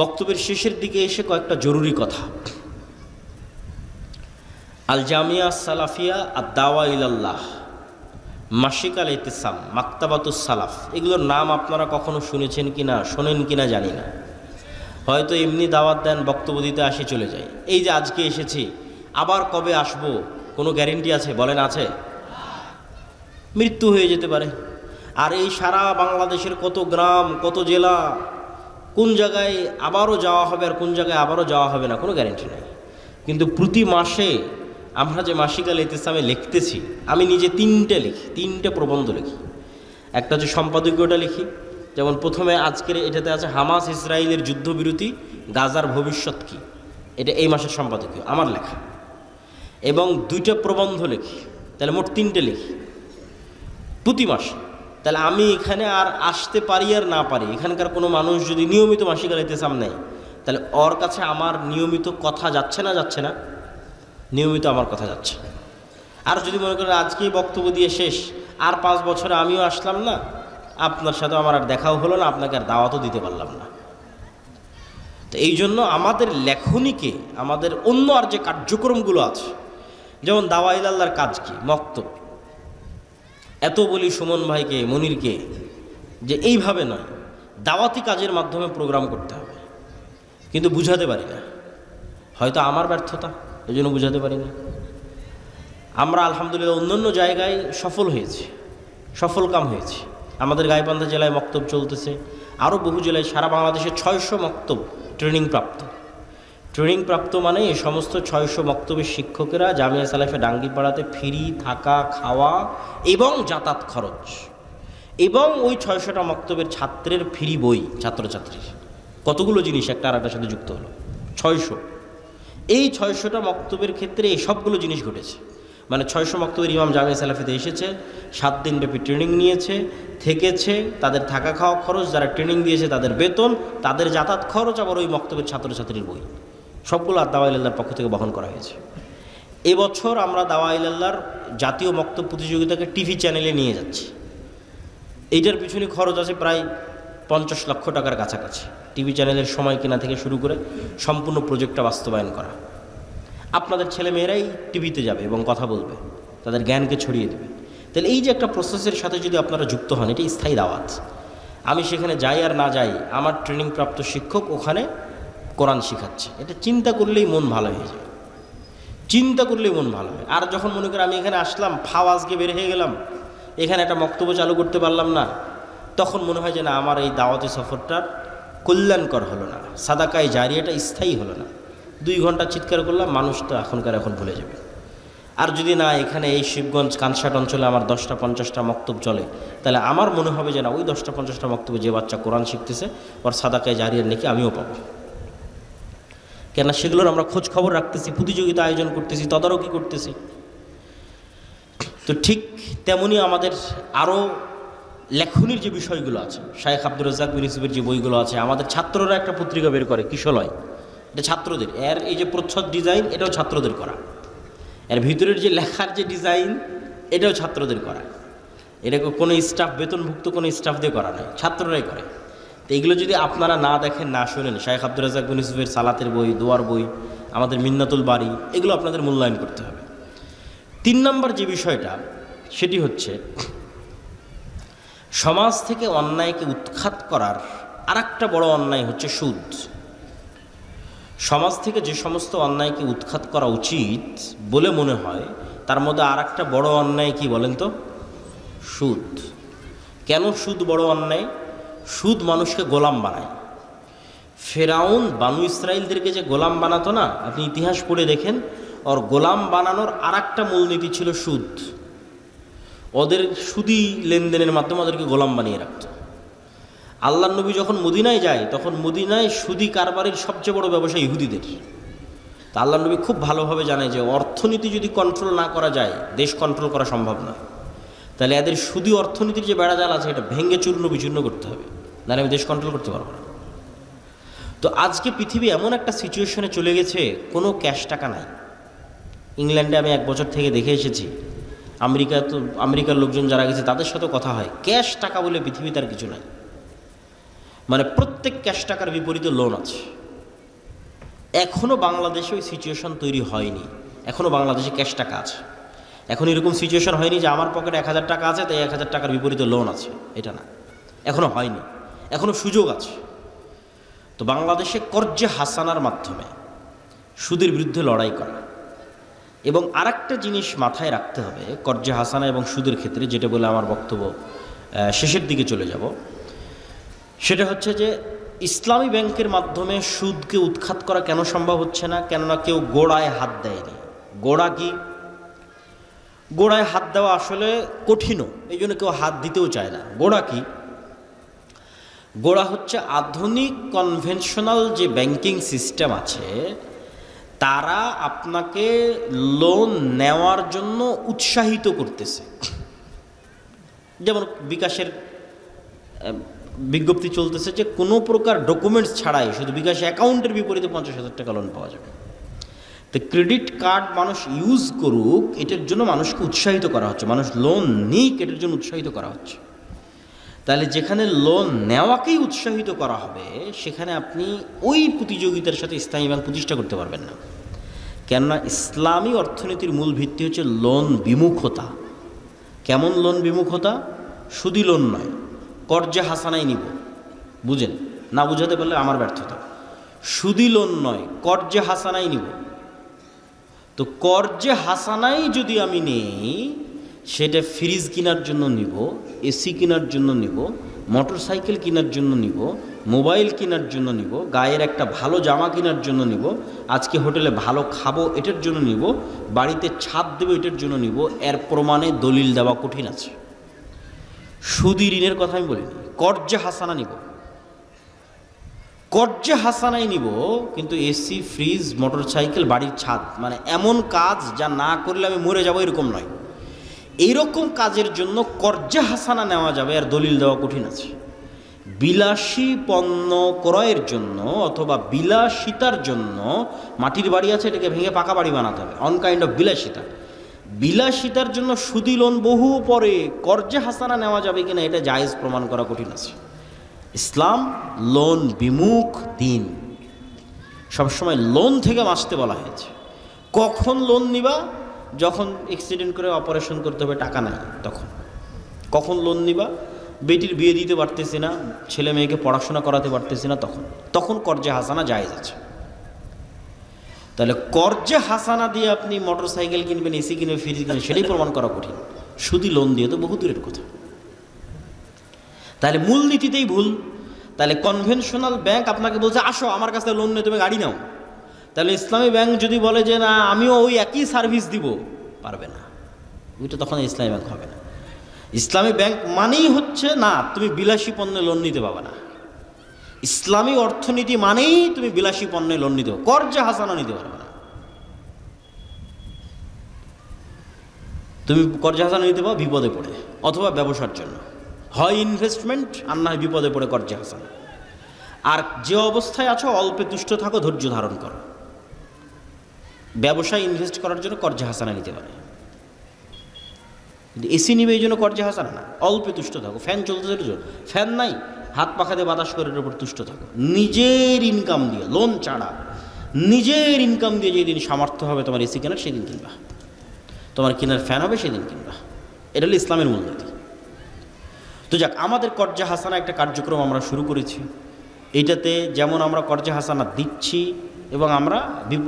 S1: বক্তব্যের শেষের দিকে এসে কয়েকটা জরুরি কথা। আল জামিয়া সালাফিয়া আর দাওয়া ইলাল্লাহ, মাসিক আল ইতিসাম, মাকতাবাতুস সালাফ, এগুলোর নাম আপনারা কখনো শুনেছেন কিনা, শোনেন কিনা জানি না। হয়তো এমনি দাওয়াত দেন, বক্তব্য দিতে আসি, চলে যায়। এই যে আজকে এসেছি, আবার কবে আসব কোনো গ্যারেন্টি আছে? বলেন আছে? মৃত্যু হয়ে যেতে পারে। আর এই সারা বাংলাদেশের কত গ্রাম, কত জেলা, কোন জায়গায় আবারও যাওয়া হবে আর কোন জায়গায় আবারও যাওয়া হবে না, কোনো গ্যারেন্টি নেই। কিন্তু প্রতি মাসে আমরা যে মাসিক আল ইতিসামে লিখতেছি, আমি নিজে 3টে লিখি, 3টে প্রবন্ধ লিখি। একটা হচ্ছে সম্পাদকীয়টা লিখি, যেমন প্রথমে আজকের এটাতে আছে হামাস ইসরায়েলের যুদ্ধবিরতি, গাজার ভবিষ্যৎ কী, এটা এই মাসের সম্পাদকীয় আমার লেখা। এবং 2টা প্রবন্ধ লিখি, তাহলে মোট 3টে লিখি প্রতি মাসে। তাহলে আমি এখানে আর আসতে পারি আর না পারি, এখানকার কোনো মানুষ যদি নিয়মিত মাসিক আল ইতিসাম নেয়, তাহলে ওর কাছে আমার নিয়মিত কথা যাচ্ছে না? যাচ্ছে না? নিয়মিত আমার কথা যাচ্ছে। আর যদি মনে করেন আজকেই বক্তব্য দিয়ে শেষ, আর 5 বছরে আমিও আসলাম না, আপনার সাথে আমার আর দেখাও হলো না, আপনাকে আর দাওয়াতও দিতে পারলাম না। তো এই জন্য আমাদের লেখনীকে, আমাদের অন্য আর যে কার্যক্রমগুলো আছে, যেমন দাওয়া ইলাল্লাহর কাজ কি, মক্তব, এত বলি সুমন ভাইকে, মনিরকে, যে এইভাবে নয়, দাওয়াতি কাজের মাধ্যমে প্রোগ্রাম করতে হবে, কিন্তু বুঝাতে পারি না। হয়তো আমার ব্যর্থতা, এই জন্য বুঝাতে পারি না। আমরা আলহামদুলিল্লাহ অন্যান্য জায়গায় সফল হয়েছি, সফল কাম হয়েছি। আমাদের গাইবান্ধা জেলায় মক্তব চলতেছে, আরও বহু জেলায়, সারা বাংলাদেশে 600 মক্তব ট্রেনিং প্রাপ্ত, ট্রেনিং প্রাপ্ত মানে এই সমস্ত 600 মক্তবের শিক্ষকেরা জামিয়া সালাফে ডাঙ্গিপাড়াতে ফ্রি থাকা, খাওয়া এবং যাতায়াত খরচ, এবং ওই 600টা মক্তবের ছাত্রের ফ্রি বই, ছাত্রছাত্রীর কতগুলো জিনিস একটা আর একটার সাথে যুক্ত হলো 600। এই 600টা মক্তবের ক্ষেত্রে এই সবগুলো জিনিস ঘটেছে। মানে 600 মক্তবের ইমাম জামিয়া সালাফিতে এসেছে, 7 দিনব্যাপী ট্রেনিং নিয়েছে, থেকেছে, তাদের থাকা খাওয়া খরচ, যারা ট্রেনিং দিয়েছে তাদের বেতন, তাদের যাতায়াত খরচ, আবার ওই মক্তবের ছাত্রছাত্রীর বই, সবগুলো দাওয়া ইলাল্লাহর পক্ষ থেকে বহন করা হয়েছে। এবছর আমরা দাওয়া ইলাল্লাহর জাতীয় মক্তব প্রতিযোগিতাকে টিভি চ্যানেলে নিয়ে যাচ্ছি। এইটার পিছনে খরচ আছে প্রায় 50 লক্ষ টাকার কাছাকাছি। টিভি চ্যানেলের সময় কেনা থেকে শুরু করে সম্পূর্ণ প্রজেক্টটা বাস্তবায়ন করা। আপনাদের ছেলেমেয়েরাই টিভিতে যাবে এবং কথা বলবে, তাদের জ্ঞানকে ছড়িয়ে দেবে। তাহলে এই যে একটা প্রসেসের সাথে যদি আপনারা যুক্ত হন, এটা স্থায়ী দাওয়াত। আমি সেখানে যাই আর না যাই, আমার ট্রেনিং প্রাপ্ত শিক্ষক ওখানে কোরআন শিখাচ্ছে, এটা চিন্তা করলেই মন ভালো হয়ে যায়, চিন্তা করলেই মন ভালো হয়। আর যখন মনে করি আমি এখানে আসলাম, আজকে বের হয়ে গেলাম, এখানে একটা বক্তব্য চালু করতে পারলাম না, তখন মনে হয় যে না, আমার এই দাওয়াতি সফরটার কল্যাণকর হলো না, সাদাকায় জারিয়াটা স্থায়ী হলো না। 2 ঘন্টা চিৎকার করলাম, মানুষ তো এখন ভুলে যাবে। আর যদি না, এখানে এই শিবগঞ্জ কানসাট অঞ্চলে আমার 10টা 50টা মক্তব চলে, তাহলে আমার মনে হবে যে না, ওই 10টা 50টা মক্তবে যে বাচ্চা কোরআন শিখতেছে, ওর সাদাকায় জারিয়ার নাকি আমিও পাবো। কেন সেগুলোর আমরা খোঁজ খবর রাখতেছি, প্রতিযোগিতা আয়োজন করতেছি, তদারকি করতেছি। তো ঠিক তেমনি আমাদের আরও লেখনির যে বিষয়গুলো আছে, শায়েখ আব্দুর রাজ্জাক বিন ইউসুফের যে বইগুলো আছে, আমাদের ছাত্ররা একটা পত্রিকা বের করে, কিশলয়, এটা ছাত্রদের। এর এই যে প্রচ্ছদ ডিজাইন, এটাও ছাত্রদের করা। এর ভিতরের যে লেখার যে ডিজাইন, এটাও ছাত্রদের করা। এটা কোনো স্টাফ, বেতনভুক্ত কোনো স্টাফ দিয়ে করা নয়, ছাত্ররাই করে। তো এইগুলো যদি আপনারা না দেখেন, না শোনেন, শায়েখ আব্দুর রাজ্জাক বিন ইউসুফের সালাতের বই, দোয়ার বই, আমাদের মিন্নাতুল বাড়ি, এগুলো আপনাদের মূল্যায়ন করতে হবে। 3 নম্বর যে বিষয়টা, সেটি হচ্ছে সমাজ থেকে অন্যায়কে উৎখাত করার আরেকটা বড় অন্যায় হচ্ছে সুদ। সমাজ থেকে যে সমস্ত অন্যায়কে উৎখাত করা উচিত বলে মনে হয়, তার মধ্যে আরেকটা বড় অন্যায় কি বলেন তো? সুদ। কেন সুদ বড় অন্যায়? সুদ মানুষকে গোলাম বানায়। ফেরাউন বানু ইসরাইলদেরকে যে গোলাম বানাতো না, আপনি ইতিহাস পড়ে দেখেন, ওর গোলাম বানানোর আরেকটা মূলনীতি ছিল সুদ। ওদের সুদি লেনদেনের মাধ্যমে ওদেরকে গোলাম বানিয়ে রাখত। আল্লাহর নবী যখন মদিনায় যায়, তখন মদিনায় সুদি কারবারের সবচেয়ে বড় ব্যবসা ইহুদিদের। তা আল্লাহর নবী খুব ভালোভাবে জানে যে অর্থনীতি যদি কন্ট্রোল না করা যায়, দেশ কন্ট্রোল করা সম্ভব নয়। তাহলে এদের সুদি অর্থনীতির যে বেড়াজাল আছে, এটা ভেঙে চূর্ণ বিচূর্ণ করতে হবে, নাহলে আমি দেশ কন্ট্রোল করতে পারবো না। তো আজকে পৃথিবী এমন একটা সিচুয়েশনে চলে গেছে, কোনো ক্যাশ টাকা নাই। ইংল্যান্ডে আমি 1 বছর থেকে দেখে এসেছি, আমেরিকার লোকজন যারা গেছে তাদের সাথে কথা হয়, ক্যাশ টাকা বলে পৃথিবীতে আর কিছু নাই। মানে প্রত্যেক ক্যাশ টাকার বিপরীতে লোন আছে। এখনও বাংলাদেশে ওই সিচুয়েশন তৈরি হয়নি, এখনও বাংলাদেশে ক্যাশ টাকা আছে। এখন এরকম সিচুয়েশন হয়নি যে আমার পকেটে 1000 টাকা আছে, তাই 1000 টাকার বিপরীতে লোন আছে, এটা না, এখনও হয়নি, এখনও সুযোগ আছে। তো বাংলাদেশে কর্জে হাসানার মাধ্যমে সুদের বিরুদ্ধে লড়াই করা। এবং আরেকটা জিনিস মাথায় রাখতে হবে কর্জে হাসানা এবং সুদের ক্ষেত্রে, যেটা বলে আমার বক্তব্য শেষের দিকে চলে যাব, সেটা হচ্ছে যে ইসলামী ব্যাংকের মাধ্যমে সুদকে উৎখাত করা কেন সম্ভব হচ্ছে না? কেননা কেউ গোড়ায় হাত দেয়নি। গোড়া কি? গোড়ায় হাত দেওয়া আসলে কঠিনও, এই জন্য কেউ হাত দিতেও চায় না। গোড়া কি? গোড়া হচ্ছে আধুনিক কনভেনশনাল যে ব্যাংকিং সিস্টেম আছে, তারা আপনাকে লোন নেওয়ার জন্য উৎসাহিত করতেছে। যেমন বিকাশের বিজ্ঞপ্তি চলতেছে যে কোনো প্রকার ডকুমেন্টস ছাড়াই শুধু বিকাশ অ্যাকাউন্টের বিপরীতে 50,000 টাকা লোন পাওয়া যাবে। তো ক্রেডিট কার্ড মানুষ ইউজ করুক, এটার জন্য মানুষকে উৎসাহিত করা হচ্ছে, মানুষ লোন নিক এটার জন্য উৎসাহিত করা হচ্ছে। তাহলে যেখানে লোন নেওয়াকেই উৎসাহিত করা হবে, সেখানে আপনি ওই প্রতিযোগিতার সাথে স্থায়ী ব্যাংক প্রতিষ্ঠা করতে পারবেন না। কেননা ইসলামী অর্থনীতির মূল ভিত্তি হচ্ছে লোন বিমুখতা। কেমন লোন বিমুখতা? সুদি লোন নয়, কর্জে হাসানাই নিব। বুঝেন না? বুঝাতে পারলে আমার ব্যর্থতা। সুদি লোন নয়, কর্জে হাসানাই নিব। তো কর্জে হাসানাই যদি আমি নেই, সেটা ফ্রিজ কেনার জন্য নিব, এসি কেনার জন্য নিব, মোটর সাইকেল কেনার জন্য নিব,
S2: মোবাইল কেনার জন্য নিব, গায়ের একটা ভালো জামা কেনার জন্য নিব, আজকে হোটেলে ভালো খাবো এটার জন্য নিব, বাড়িতে ছাদ দেবো এটার জন্য নিব, এর প্রমাণে দলিল দেওয়া কঠিন আছে। সুদি ঋণের কথা আমি বলিনি, কর্জে হাসানা নিব, কর্জে হাসানাই নিব, কিন্তু এসি, ফ্রিজ, মোটর সাইকেল, বাড়ির ছাদ, মানে এমন কাজ যা না করলে আমি মরে যাব এরকম নয়, এইরকম কাজের জন্য কর্জে হাসানা নেওয়া যাবে, আর দলিল দেওয়া কঠিন আছে। বিলাসী পণ্য ক্রয়ের জন্য অথবা বিলাসিতার জন্য, মাটির বাড়ি আছে এটাকে ভেঙে পাকা বাড়ি বানাতে হবে, অন কাইন্ড অফ বিলাসিতা, বিলাসিতার জন্য সুদি লোন বহু পরে কর্জে হাসানা নেওয়া যাবে কিনা এটা জায়েজ প্রমাণ করা কঠিন আছে। ইসলাম লোন বিমুখ দিন, সবসময় লোন থেকে বাঁচতে বলা হয়েছে। কখন লোন নিবা? যখন অ্যাক্সিডেন্ট করে অপারেশন করতে হবে, টাকা নাই তখন। কখন লোন নিবা? বেটির বিয়ে দিতে পারতেছি না, ছেলে মেয়েকে পড়াশোনা করাতে পারতেছি না, তখন কর্জে হাসানা জায়েজ আছে। তাহলে কর্জে হাসানা দিয়ে আপনি মোটর সাইকেল কিনবেন, এসি কিনবেন, ফ্রিজ কিনবেন, সেটাই প্রমাণ করা কঠিন। শুধু লোন দিয়ে তো বহু দূরের কথা। তাহলে মূলনীতিতেই ভুল। তাহলে কনভেনশনাল ব্যাংক আপনাকে বলছে আসো আমার কাছে লোন নিয়ে তুমি গাড়ি নাও, তাহলে ইসলামী ব্যাংক যদি বলে যে না আমিও ওই একই সার্ভিস দিব, পারবে না, ওইটা তখন ইসলামী ব্যাংক হবে না। ইসলামী ব্যাংক মানেই হচ্ছে না তুমি বিলাসী পণ্যে লোন নিতে পারবে না, ইসলামী অর্থনীতি মানেই তুমি বিলাসী পণ্যে লোন নিতে পারবে, কর্জে হাসানা নিতে পারবে না। তুমি কর্জে হাসানা নিতে পারো বিপদে পড়ে, অথবা ব্যবসার জন্য, হয় ইনভেস্টমেন্ট আর না হয় বিপদে পড়ে কর্জে হাসানা। আর যে অবস্থায় আছো অল্পে তুষ্ট থাকো, ধৈর্য ধারণ করো। ব্যবসায় ইনভেস্ট করার জন্য কর্জে হাসানা নিতে পারে, কিন্তু এসি নিবে এই জন্য কর্জে হাসানা না, অল্পে তুষ্ট থাকো। ফ্যান চলতে ফ্যান নাই, হাত পাখা দিয়ে বাতাস করে এর উপর তুষ্ট থাকো, নিজের ইনকাম দিয়ে, লোন ছাড়া নিজের ইনকাম দিয়ে যেদিন সামর্থ্য হবে তোমার এসি কেনার সেদিন কিনবা, তোমার কেনার ফ্যান হবে সেদিন কিনবা। এটা হলো ইসলামের মূলনীতি। তো যাক, আমাদের কর্জে হাসানা একটা কার্যক্রম আমরা শুরু করেছি। এইটাতে যেমন আমরা কর্জে হাসানা দিচ্ছি এবং আমরা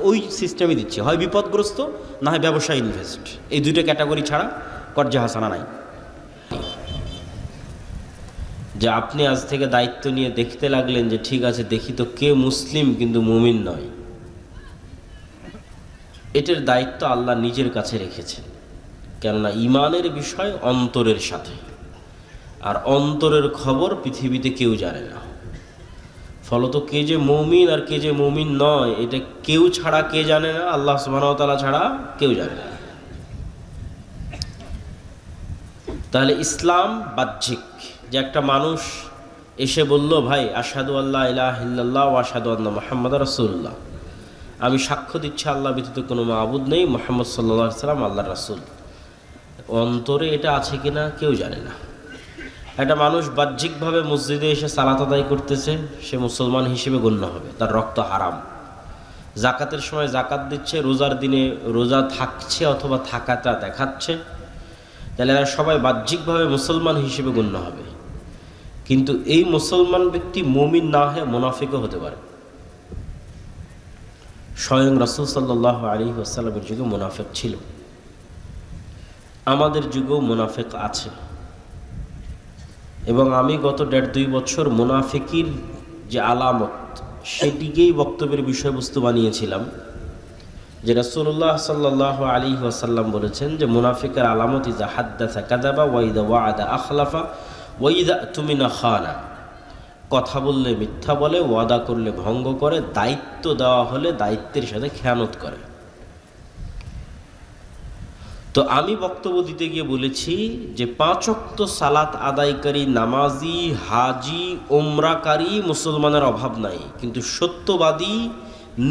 S2: ওই সিস্টেমে দিচ্ছি, হয় বিপদগ্রস্ত না হয় ব্যবসায় ইনভেস্ট, এই দুইটা ক্যাটাগরি ছাড়া কর্জে হাসানা নাই। যে আপনি আজ থেকে দায়িত্ব নিয়ে দেখতে লাগলেন যে ঠিক আছে দেখি তো কে মুসলিম কিন্তু মুমিন নয়, এটার দায়িত্ব আল্লাহ নিজের কাছে রেখেছেন। কেননা ইমানের বিষয় অন্তরের সাথে, আর অন্তরের খবর পৃথিবীতে কেউ জানে না। ফলত কে যে মুমিন আর কে যে মুমিন নয় এটা কেউ ছাড়া কে জানে না, আল্লাহ সুবহানাহু ওয়া তাআলা ছাড়া কেউ জানে না। তাহলে ইসলাম বাহ্যিক, যে একটা মানুষ এসে বলল ভাই আশহাদু আল্লা ইলাহা ইল্লাল্লাহ ওয়া আশহাদু আন্না মুহাম্মাদার রাসূলুল্লাহ, আমি সাক্ষ্য দিচ্ছি আল্লাহ ব্যতীত কোনো মাবুদ নেই, মুহাম্মদ সাল্লাল্লাহু আলাইহি সাল্লাম আল্লাহর রাসূল, অন্তরে এটা আছে কিনা কেউ জানে না। একটা মানুষ বাহ্যিকভাবে মসজিদে এসে সালাত আদায় করতেছে, সে মুসলমান হিসেবে গণ্য হবে, তার রক্ত হারাম। জাকাতের সময় জাকাত দিচ্ছে, রোজার দিনে রোজা থাকছে অথবা থাকাটা দেখাচ্ছে, তাহলে এরা সবাই বাহ্যিকভাবে মুসলমান হিসেবে গণ্য হবে। কিন্তু এই মুসলমান ব্যক্তি মুমিন না হয়ে মুনাফিকও হতে পারে। স্বয়ং রাসূল সাল্লাল্লাহু আলাইহি ওয়াসাল্লামের যুগে মুনাফিক ছিল, আমাদের যুগেও মুনাফিক আছে। এবং আমি গত 1.5-2 বছর মুনাফিকির যে আলামত সেটিকেই বক্তব্যের বিষয়বস্তু বানিয়েছিলাম, যে রাসূলুল্লাহ সাল্লাল্লাহু আলাইহি ওয়াসাল্লাম বলেছেন যে মুনাফিকের আলামত ইযা হাদ্দাসা কাযাবা ওয়া ইযা ওয়া'আদা আখলাফা ওয়া ইযা তুমিনা খানা, কথা বললে মিথ্যা বলে, ওয়াদা করলে ভঙ্গ করে, দায়িত্ব দেওয়া হলে দায়িত্বের সাথে খেয়ানত করে। তো আমি বক্তব্য দিতে গিয়ে বলেছি যে 5 ওয়াক্ত সালাত আদায়কারী, নামাজি, হাজি, ওমরাকারী মুসলমানের অভাব নাই, কিন্তু সত্যবাদী,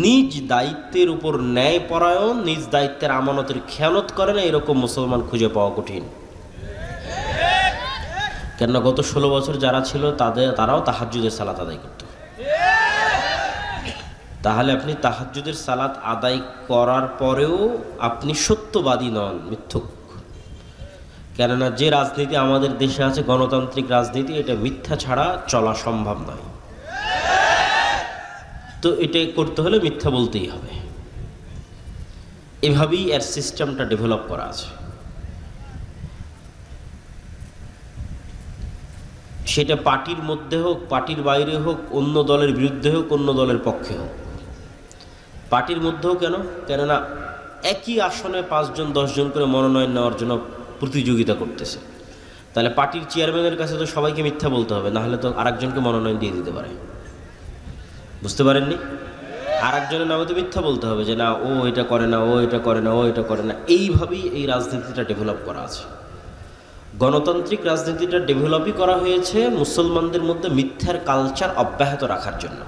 S2: নিজ দায়িত্বের উপর ন্যায়পরায়ণ, নিজ দায়িত্বের আমানতের খেয়ানত করে না, এরকম মুসলমান খুঁজে পাওয়া কঠিন। কেননা গত 16 বছর যারা ছিল তারাও তাহাজ্জুদের সালাত আদায় করত। তাহলে আপনি তাহাজ্জুদের সালাত আদায় করার পরেও আপনি সত্যবাদী নন, মিথ্যুক। কেননা যে রাজনীতি আমাদের দেশে আছে, গণতান্ত্রিক রাজনীতি, এটা মিথ্যা ছাড়া চলা সম্ভব নয়। তো এটা করতে হলে মিথ্যা বলতেই হবে। এভাবেই এর সিস্টেমটা ডেভেলপ করা আছে।
S1: সেটা পার্টির মধ্যে হোক, পার্টির বাইরে হোক, অন্য দলের বিরুদ্ধে হোক, অন্য দলের পক্ষে হোক। পার্টির মধ্যেও কেন? কেননা একই আসনে 5 জন 10 জন করে মনোনয়ন নেওয়ার জন্য প্রতিযোগিতা করতেছে। তাহলে পার্টির চেয়ারম্যানের কাছে তো সবাইকে মিথ্যা বলতে হবে, না হলে তো আরেকজনকে মনোনয়ন দিয়ে দিতে পারে। বুঝতে পারেননি? আরেকজনের নামে তো মিথ্যা বলতে হবে যে না, ও এটা করে না, ও এটা করে না, ও এটা করে না। এইভাবেই এই রাজনীতিটা ডেভেলপ করা আছে। গণতান্ত্রিক রাজনীতিটা ডেভেলপই করা হয়েছে মুসলমানদের মধ্যে মিথ্যার কালচার অব্যাহত রাখার জন্য।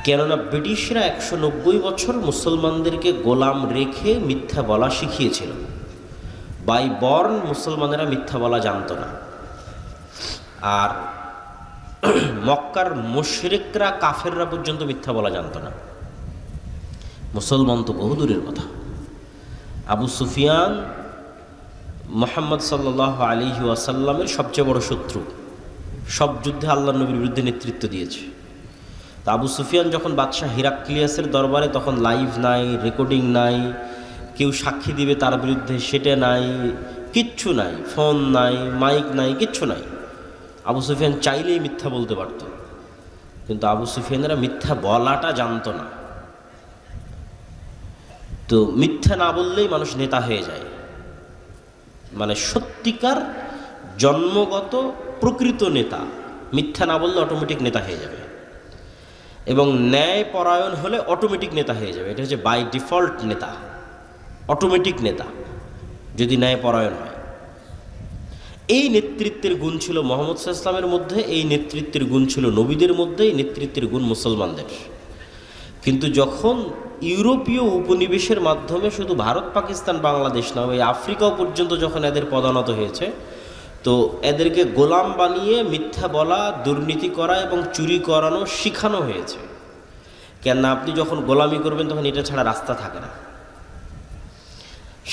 S1: কেননা ব্রিটিশরা 190 বছর মুসলমানদেরকে গোলাম রেখে মিথ্যা বলা শিখিয়েছিল। বাই বর্ন মুসলমানেরা মিথ্যা বলা জানতো না। আর মক্কার মুশরিকরা, কাফেররা পর্যন্ত মিথ্যা বলা জানতো না। মুসলমান তো বহুদূরের কথা। আবু সুফিয়ান মুহাম্মদ সাল্লাল্লাহু আলাইহি ওয়াসাল্লামের সবচেয়ে বড় শত্রু, সব যুদ্ধে আল্লাহর নবীর বিরুদ্ধে নেতৃত্ব দিয়েছে। তা আবু সুফিয়ান যখন বাদশাহ হিরাক্লিয়াসের দরবারে, তখন লাইভ নাই, রেকর্ডিং নাই, কেউ সাক্ষী দিবে তার বিরুদ্ধে সেটা নাই, কিচ্ছু নাই, ফোন নাই, মাইক নাই, কিচ্ছু নাই। আবু সুফিয়ান চাইলেই মিথ্যা বলতে পারত, কিন্তু আবু সুফিয়ানেরা মিথ্যা বলাটা জানতো না। তো মিথ্যা না বললেই মানুষ নেতা হয়ে যায়। মানে সত্যিকার জন্মগত প্রকৃত নেতা মিথ্যা না বললে অটোমেটিক নেতা হয়ে যাবে, এবং ন্যায় পরায়ণ হলে অটোমেটিক নেতা হয়ে যাবে। এটা হচ্ছে বাই ডিফল্ট নেতা, অটোমেটিক নেতা যদি ন্যায় পরায়ণ হয়। এই নেতৃত্বের গুণ ছিল মুহাম্মদ সাল্লাল্লাহু আলাইহি ওয়াসাল্লামের মধ্যে, এই নেতৃত্বের গুণ ছিল নবীদের মধ্যে, এই নেতৃত্বের গুণ মুসলমানদের। কিন্তু যখন ইউরোপীয় উপনিবেশের মাধ্যমে শুধু ভারত, পাকিস্তান, বাংলাদেশ না, এই আফ্রিকাও পর্যন্ত যখন এদের পদানত হয়েছে, তো এদেরকে গোলাম বানিয়ে মিথ্যা বলা, দুর্নীতি করা এবং চুরি করানো শিখানো হয়েছে। কেননা আপনি যখন গোলামি করবেন তখন এটা ছাড়া রাস্তা থাকে না।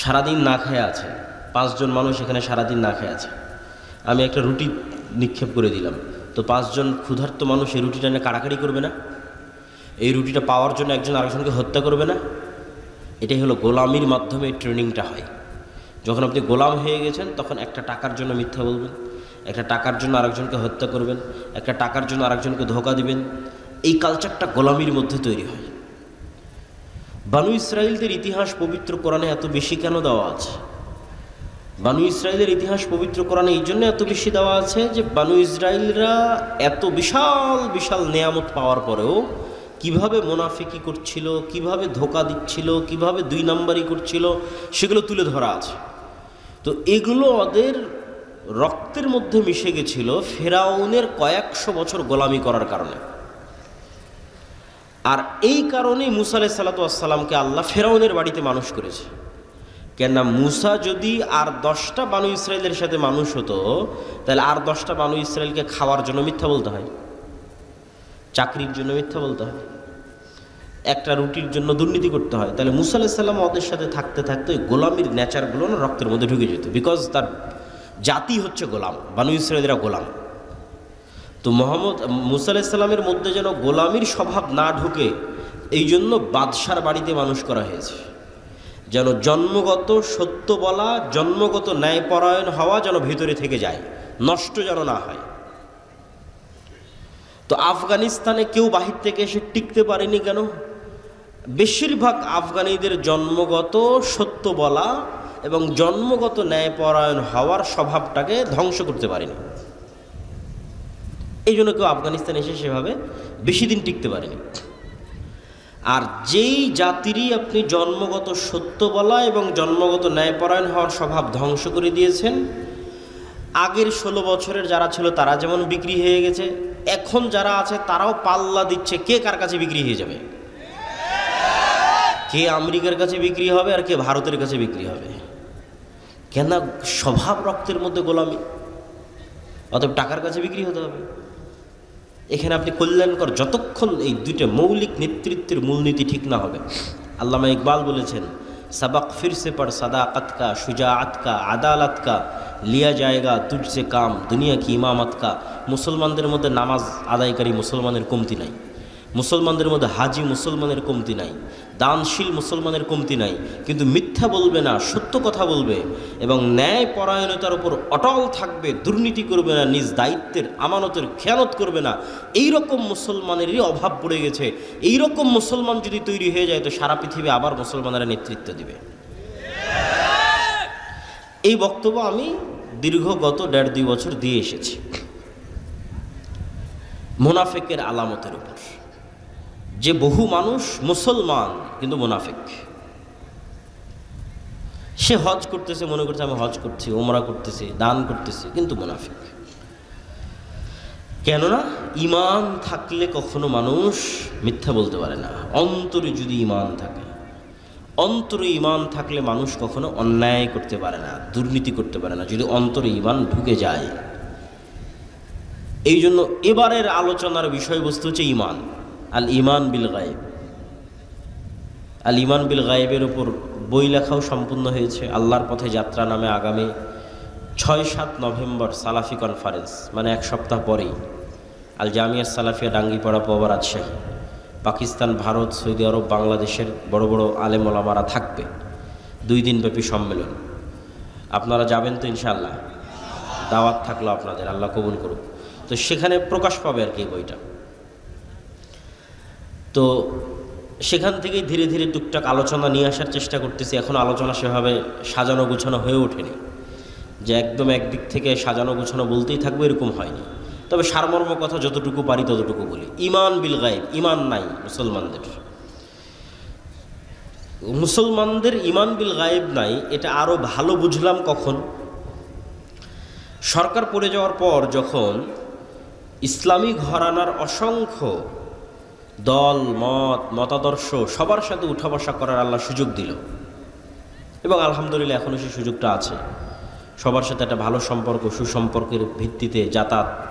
S1: সারাদিন না খেয়ে আছে 5 জন মানুষ, এখানে সারাদিন না খেয়ে আছে। আমি একটা রুটি নিক্ষেপ করে দিলাম, তো 5 জন ক্ষুধার্ত মানুষ এই রুটিটা নিয়ে কাড়াকাড়ি করবে না? এই রুটিটা পাওয়ার জন্য একজন আরেকজনকে হত্যা করবে না? এটাই হলো গোলামির মাধ্যমে ট্রেনিংটা হয়। যখন আপনি গোলাম হয়ে গেছেন, তখন একটা টাকার জন্য মিথ্যা বলবেন, একটা টাকার জন্য আরেকজনকে হত্যা করবেন, একটা টাকার জন্য আরেকজনকে ধোঁকা দিবেন। এই কালচারটা গোলামির মধ্যে তৈরি হয়। বানু ইসরাইলদের ইতিহাস পবিত্র কোরআনে এত বেশি কেন দেওয়া আছে? বানু ইসরাইলের ইতিহাস পবিত্র কোরআনে এই জন্য এত বেশি দেওয়া আছে যে বানু ইসরাইলরা এত বিশাল বিশাল নেয়ামত পাওয়ার পরেও কিভাবে মুনাফিকি করছিল, কিভাবে ধোঁকা দিচ্ছিল, কিভাবে 2 নাম্বারি করছিল, সেগুলো তুলে ধরা আছে। তো এগুলো ওদের রক্তের মধ্যে মিশে গেছিল ফেরাউনের কয়েকশো বছর গোলামি করার কারণে। আর এই কারণেই মুসা আলাইহিস সালাতু ওয়াস সালামকে আল্লাহ ফেরাউনের বাড়িতে মানুষ করেছে। কেননা মুসা যদি আর 10টা বানু ইসরায়েলের সাথে মানুষ হতো, তাহলে আর 10টা বানু ইসরায়েলকে খাওয়ার জন্য মিথ্যা বলতে হয়, চাকরির জন্য মিথ্যা বলতে হয়, একটা রুটির জন্য দুর্নীতি করতে হয়। তাহলে মুসা আলাইহিস সালাম ওদের সাথে থাকতে থাকতে ওই গোলামির নেচারগুলো না রক্তের মধ্যে ঢুকে যেত, বিকজ তার জাতি হচ্ছে গোলাম, বানু ইসরায়েলরা গোলাম। তো মুসা আলাইহিস সালামের মধ্যে যেন গোলামির স্বভাব না ঢুকে, এই জন্য বাদশার বাড়িতে মানুষ করা হয়েছে, যেন জন্মগত সত্য বলা, জন্মগত ন্যায়পরায়ণ হওয়া যেন ভিতরে থেকে যায়, নষ্ট যেন না হয়। তো আফগানিস্তানে কেউ বাহির থেকে এসে টিকতে পারেনি কেন? বেশিরভাগ আফগানিদের জন্মগত সত্য বলা এবং জন্মগত ন্যায়পরায়ণ হওয়ার স্বভাবটাকে ধ্বংস করতে পারেনি। এই জন্য কেউ আফগানিস্তানে এসে সেভাবে বেশি দিন টিকতে পারেনি। আর যেই জাতিরই আপনি জন্মগত সত্য বলা এবং জন্মগত ন্যায়পরায়ণ হওয়ার স্বভাব ধ্বংস করে দিয়েছেন, আগের 16 বছরের যারা ছিল তারা যেমন বিক্রি হয়ে গেছে, এখন যারা আছে তারাও পাল্লা দিচ্ছে কে কার কাছে বিক্রি হয়ে যাবে, কে আমেরিকার কাছে বিক্রি হবে আর কে ভারতের কাছে বিক্রি হবে। কেন? স্বভাব রক্তের মধ্যে গোলামি, অতএব টাকার কাছে বিক্রি হতে হবে। এখানে আপনি কল্যাণকর যতক্ষণ এই 2টা মৌলিক নেতৃত্বের মূলনীতি ঠিক না হবে। আল্লামা ইকবাল বলেছেন, सबक फिर से पढ़ सदाकत का, शुजाअत का, আদালত का, लिया जाएगा तुझसे काम, दुनिया की इमामत का। মুসলমানদের মধ্যে নামাজ আদায়কারী মুসলমানের কমতি নাই, মুসলমানদের মধ্যে হাজি মুসলমানের কমতি নাই, দানশীল মুসলমানের কমতি নাই, কিন্তু মিথ্যা বলবে না, সত্য কথা বলবে এবং ন্যায় পরায়ণতার উপর অটল থাকবে, দুর্নীতি করবে না, নিজ দায়িত্বের আমানতের খেয়ানত করবে না, এই রকম মুসলমানেরই অভাব পড়ে গেছে। এই রকম মুসলমান যদি তৈরি হয়ে যায় তো সারা পৃথিবী আবার মুসলমানেরা নেতৃত্ব দিবে। এই বক্তব্য আমি দীর্ঘ গত 1.5-2 বছর দিয়ে এসেছি মুনাফিকের আলামতের উপর, যে বহু মানুষ মুসলমান কিন্তু মুনাফিক। সে হজ করতেছে, মনে করছে আমি হজ করছি, ওমরা করতেছি, দান করতেছি, কিন্তু মুনাফিক। কেননা ঈমান থাকলে কখনো মানুষ মিথ্যা বলতে পারে না। অন্তরে যদি ঈমান থাকে, অন্তরে ঈমান থাকলে মানুষ কখনো অন্যায় করতে পারে না, দুর্নীতি করতে পারে না, যদি অন্তরে ঈমান ঢুকে যায়। এই জন্য এবারের আলোচনার বিষয়বস্তু হচ্ছে ঈমান, আল ঈমান বিল গায়েব। আল ঈমান বিল গায়েবের উপর বই লেখাও সম্পূর্ণ হয়েছে। আল্লাহর পথে যাত্রা নামে আগামী 6-7 নভেম্বর সালাফি কনফারেন্স, মানে 1 সপ্তাহ পরেই আল জামিয়া সালাফিয়া ডাঙ্গিপাড়া পোয়া রাজশাহী, পাকিস্তান, ভারত, সৌদি আরব, বাংলাদেশের বড় বড় আলেম ওলামারা থাকবে। 2 দিনব্যাপী সম্মেলন। আপনারা যাবেন তো ইনশাআল্লাহ? দাওয়াত থাকলো আপনাদের, আল্লাহ কবুল করুক। তো সেখানে প্রকাশ পাবে আর কি বইটা। তো সেখান থেকেই ধীরে ধীরে টুকটাক আলোচনা নিয়ে আসার চেষ্টা করতেছি। এখন আলোচনা সেভাবে সাজানো গুছানো হয়ে ওঠেনি, যে একদম একদিক থেকে সাজানো গুছানো বলতেই থাকবে এরকম হয়নি। তবে সারমর্ম কথা যতটুকু পারি ততটুকু বলি। ঈমান বিল গায়েব, ঈমান নাই মুসলমানদের। মুসলমানদের ঈমান বিল গায়েব নাই, এটা আরও ভালো বুঝলাম কখন? সরকার পড়ে যাওয়ার পর যখন ইসলামী ঘরানার অসংখ্য দল, মতাদর্শ সবার সাথে উঠা বসা করার আল্লাহ সুযোগ দিল, এবং আলহামদুলিল্লাহ এখনও সেই সুযোগটা আছে। সবার সাথে একটা ভালো সম্পর্ক, সুসম্পর্কের ভিত্তিতে যাতায়াত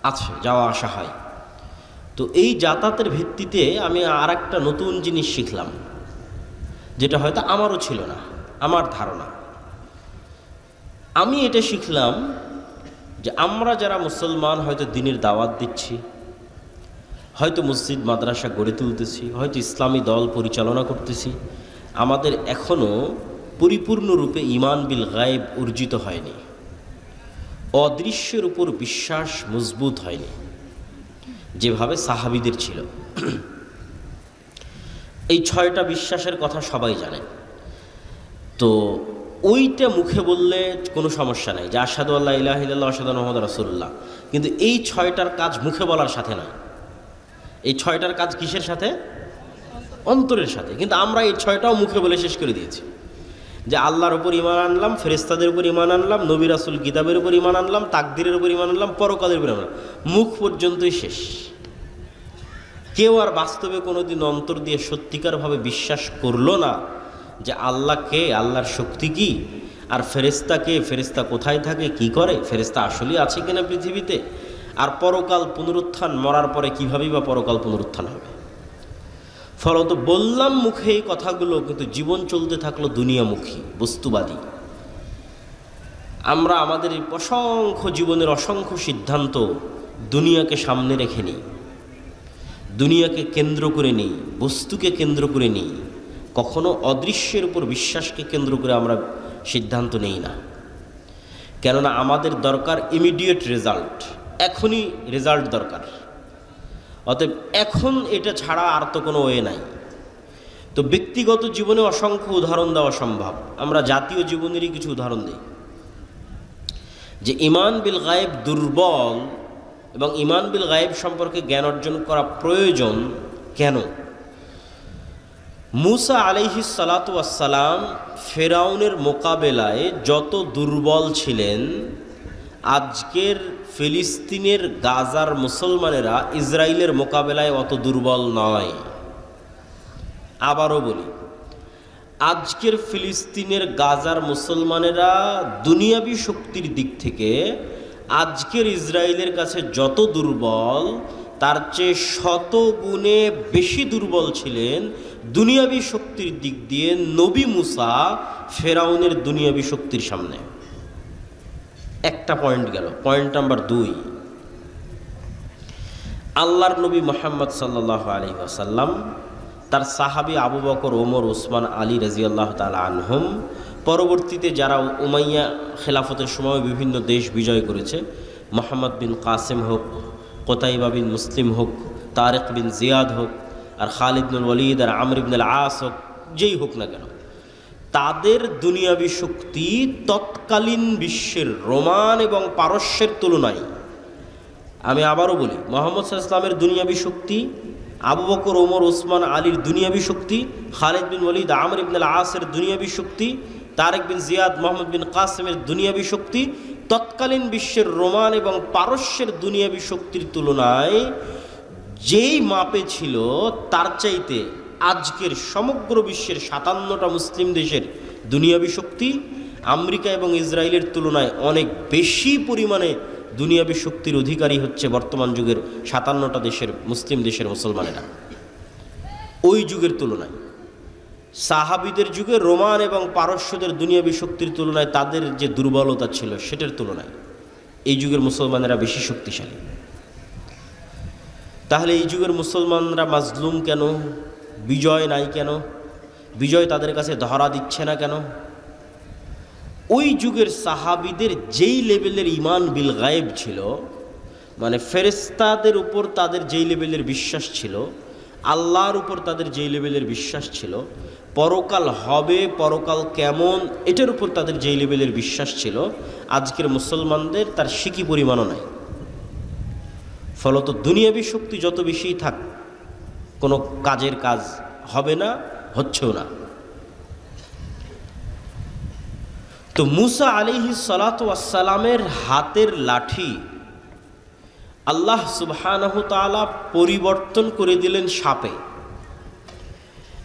S1: আছে, যাওয়া আসা হয়। তো এই যাতায়াতের ভিত্তিতে আমি আর একটা নতুন জিনিস শিখলাম, যেটা হয়তো আমারও ছিল না, আমার ধারণা। আমি এটা শিখলাম যে আমরা যারা মুসলমান হয়তো দ্বীনের দাওয়াত দিচ্ছি, হয়তো মসজিদ মাদ্রাসা গড়ে তুলতেছি, হয়তো ইসলামী দল পরিচালনা করতেছি, আমাদের এখনও পরিপূর্ণরূপে ঈমান বিল গায়েব অর্জিত হয়নি। অদৃশ্যের উপর বিশ্বাস মজবুত হয়নি যেভাবে সাহাবীদের ছিল। এই 6টা বিশ্বাসের কথা সবাই জানেন। তো ওইটা মুখে বললে কোনো সমস্যা নাই, যে আশহাদু আল্লা ইলাহা ইল্লাল্লাহ আশহাদু আন্না মুহাম্মাদার রাসূলুল্লাহ, কিন্তু এই 6টার কাজ মুখে বলার সাথে নয়। এই 6টার কাজ কিসের সাথে? অন্তরের সাথে। কিন্তু আমরা এই 6টাও মুখে বলে শেষ করে দিয়েছি, যে আল্লাহর উপর ঈমান আনলাম, ফেরেশতাদের উপর ঈমান আনলাম, নবী রাসূল কিতাবের উপর ঈমান আনলাম, তাকদীরের উপর ঈমান আনলাম, পরকালের উপর ঈমান আনলাম। মুখ পর্যন্তই শেষ। কেউ আর বাস্তবে কোনোদিন অন্তর দিয়ে সত্যিকারভাবে বিশ্বাস করলো না যে আল্লাহ কে, আল্লাহর শক্তি কি, আর ফেরেশতা কে, ফেরেশতা কোথায় থাকে, কি করে, ফেরেশতা আসলেই আছে কিনা পৃথিবীতে, আর পরকাল পুনরুত্থান, মরার পরে কীভাবেই বা পরকাল পুনরুত্থান হবে। ফলত বললাম মুখে এই কথাগুলো, কিন্তু জীবন চলতে থাকলো দুনিয়ামুখী, বস্তুবাদী। আমরা আমাদের অসংখ্য জীবনের অসংখ্য সিদ্ধান্ত দুনিয়াকে সামনে রেখে নিই, দুনিয়াকে কেন্দ্র করে নিই, বস্তুকে কেন্দ্র করে নিই। কখনো অদৃশ্যের উপর বিশ্বাসকে কেন্দ্র করে আমরা সিদ্ধান্ত নেই না। কেননা আমাদের দরকার ইমিডিয়েট রেজাল্ট, এখনই রেজাল্ট দরকার। অতএব এখন এটা ছাড়া আর তো কোনো ওয়ে নাই। তো ব্যক্তিগত জীবনে অসংখ্য উদাহরণ দেওয়া সম্ভব, আমরা জাতীয় জীবনেরই কিছু উদাহরণ দিই। যে ঈমান বিল গায়েব দুর্বল এবং ঈমান বিল গায়েব সম্পর্কে জ্ঞান অর্জন করা প্রয়োজন কেন? মুসা আলাইহিস সালাতু ওয়াস সালাম ফেরাউনের মোকাবেলায় যত দুর্বল ছিলেন, আজকের ফিলিস্তিনের গাজার মুসলমানেরা ইসরায়েলের মোকাবেলায় অত দুর্বল নয়। আবারও বলি, আজকের ফিলিস্তিনের গাজার মুসলমানেরা দুনিয়াবী শক্তির দিক থেকে আজকের ইসরায়েলের কাছে যত দুর্বল, তার চেয়ে 100 গুণে বেশি দুর্বল ছিলেন দুনিয়াবী শক্তির দিক দিয়ে নবী মুসা ফেরাউনের দুনিয়াবী শক্তির সামনে। একটা পয়েন্ট গেল। পয়েন্ট নাম্বার 2, আল্লাহর নবী মুহাম্মদ সাল্লাল্লাহু আলাইহি ওয়াসাল্লাম তার সাহাবী আবু বকর, ওমর, ওসমান, আলী রাদিয়াল্লাহু তাআলা আনহুম, পরবর্তীতে যারা উমাইয়া খেলাফতের সময় বিভিন্ন দেশ বিজয় করেছে, মোহাম্মদ বিন কাসেম হোক, কোতাইবা বিন মুসলিম হোক, তারেক বিন জিয়াদ হোক, আর খালিদ বিন ওয়ালিদ আর আমর ইবনুল আস হোক, যেই হোক না কেন, তাদের দুনিয়াবী শক্তি তৎকালীন বিশ্বের রোমান এবং পারস্যের তুলনায়, আমি আবারও বলি, মুহাম্মদ সাল্লাল্লাহু আলাইহি ওয়াসাল্লামের দুনিয়াবী শক্তি, আবু বকর, ওমর, ওসমান, আলীর দুনিয়াবী শক্তি, খালিদ বিন ওয়ালিদ, আমর ইবনুল আসের দুনিয়াবী শক্তি, তারেক বিন জিয়াদ, মোহাম্মদ বিন কাসেমের দুনিয়াবী শক্তি তৎকালীন বিশ্বের রোমান এবং পারস্যের দুনিয়াবী শক্তির তুলনায় যেই মাপে ছিল, তার চাইতে আজকের সমগ্র বিশ্বের 57টা মুসলিম দেশের দুনিয়াবী শক্তি আমেরিকা এবং ইসরায়েলের তুলনায় অনেক বেশি পরিমাণে দুনিয়াবী শক্তির অধিকারী হচ্ছে বর্তমান যুগের 57টা দেশের মুসলিম দেশের মুসলমানেরা। ওই যুগের তুলনায় সাহাবীদের যুগে রোমান এবং পারস্যদের দুনিয়াবী শক্তির তুলনায় তাদের যে দুর্বলতা ছিল সেটার তুলনায় এই যুগের মুসলমানেরা বেশি শক্তিশালী। তাহলে এই যুগের মুসলমানরা মাজলুম কেন? বিজয় নাই কেন? বিজয় তাদের কাছে ধরা দিচ্ছে না কেন? ওই যুগের সাহাবীদের যেই লেভেলের ঈমান বিল গায়েব ছিল, মানে ফেরেশতাদের উপর তাদের যেই লেভেলের বিশ্বাস ছিল, আল্লাহর উপর তাদের যেই লেভেলের বিশ্বাস ছিল, পরকাল হবে, পরকাল কেমন, এটার উপর তাদের যেই লেভেলের বিশ্বাস ছিল, আজকের মুসলমানদের তার সিকি পরিমাণও নাই। ফলত দুনিয়াবী শক্তি যত বেশিই থাক, কোনো কাজের কাজ হবে না, হচ্ছেও না। তো মুসা আলাইহিস সালাতু ওয়াস সালামের হাতের লাঠি আল্লাহ সুবহানাহু তাআলা পরিবর্তন করে দিলেন সাপে,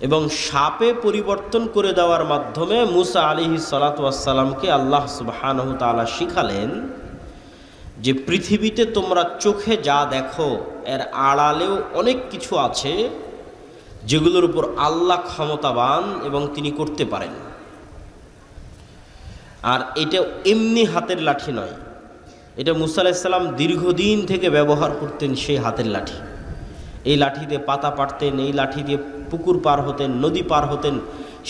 S1: এবং সাপে পরিবর্তন করে দেওয়ার মাধ্যমে মুসা আলাইহিস সালাতু ওয়াস সালামকে আল্লাহ সুবহানাহু তাআলা শিখালেন যে পৃথিবীতে তোমরা চোখে যা দেখো এর আড়ালেও অনেক কিছু আছে যেগুলোর উপর আল্লাহ ক্ষমতাবান এবং তিনি করতে পারেন। আর এটা এমনি হাতের লাঠি নয়, এটা মুসা আলাইহিস সালাম দীর্ঘদিন থেকে ব্যবহার করতেন সেই হাতের লাঠি। এই লাঠি দিয়ে পাতা পাড়তেন, এই লাঠি দিয়ে পুকুর পার হতেন, নদী পার হতেন।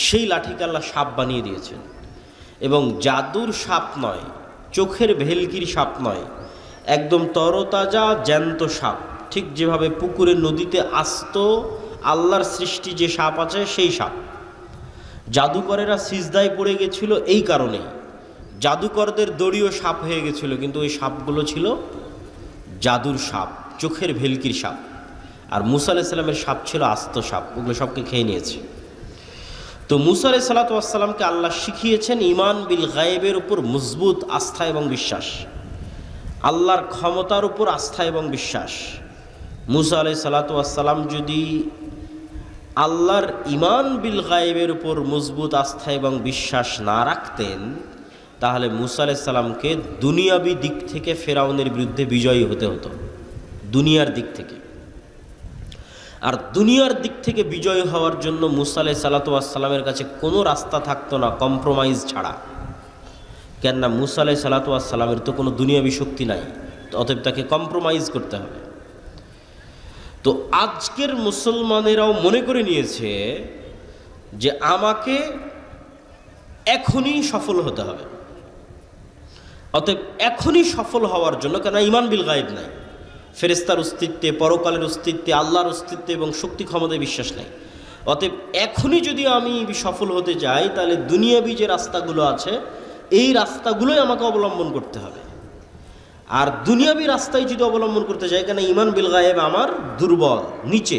S1: সেই লাঠিকে আল্লাহ সাপ বানিয়ে দিয়েছেন, এবং জাদুর সাপ নয়, চোখের ভেলকির সাপ নয়, একদম তরতাজা জ্যান্ত সাপ। ঠিক যেভাবে পুকুরের নদীতে আস্ত আল্লাহর সৃষ্টি যে সাপ আছে সেই সাপ। জাদুকরেরা সিজদায় পড়ে গেছিল এই কারণেই, জাদুকরদের দড়িও সাপ হয়ে গেছিল, কিন্তু ওই সাপগুলো ছিল জাদুর সাপ, চোখের ভেলকির সাপ। আর মুসা আলাইহিস সালামের সাপ ছিল আস্ত সাপ, ওগুলো সবকে খেয়ে নিয়েছে। তো মুসা আলাইহিস সালাতু ওয়াস সালামকে আল্লাহ শিখিয়েছেন ঈমান বিল গায়েবের উপর মজবুত আস্থা এবং বিশ্বাস, আল্লাহর ক্ষমতার উপর আস্থা এবং বিশ্বাস। মুসা আলাইহিস সালাতু ওয়াস সালাম যদি আল্লাহর ঈমান বিল গায়েবের উপর মজবুত আস্থা এবং বিশ্বাস না রাখতেন, তাহলে মুসা আলাইহিস সালামকে দুনিয়াবি দিক থেকে ফেরাউনের বিরুদ্ধে বিজয়ী হতে হতো, দুনিয়ার দিক থেকে। আর দুনিয়ার দিক থেকে বিজয় হওয়ার জন্য মুসা আলাইহিস সালাতু ওয়াস সালামের কাছে কোনো রাস্তা থাকতো না কম্প্রোমাইজ ছাড়া। কেননা মুসা আলাইহিস সালাতু ওয়াস সালামের তো কোনো দুনিয়াবি শক্তি নাই, অতএব তাকে কম্প্রোমাইজ করতে হবে। তো আজকের মুসলমানেরাও মনে করে নিয়েছে যে আমাকে এখনই সফল হতে হবে, অতএব এখনই সফল হওয়ার জন্য, কেন ঈমান বিল গায়েব নাই, ফেরেশতার অস্তিত্বে, পরকালের অস্তিত্বে, আল্লাহর অস্তিত্বে এবং শক্তি ক্ষমতায় বিশ্বাস নাই। অতএব এখনই যদি আমি সফল হতে চাই, তাহলে দুনিয়াবি যে রাস্তাগুলো আছে এই রাস্তাগুলোই আমাকে অবলম্বন করতে হবে। আর দুনিয়াবি রাস্তায় যদি অবলম্বন করতে চাই, কেন ঈমান বিল গায়েব আমার দুর্বল, নিচে,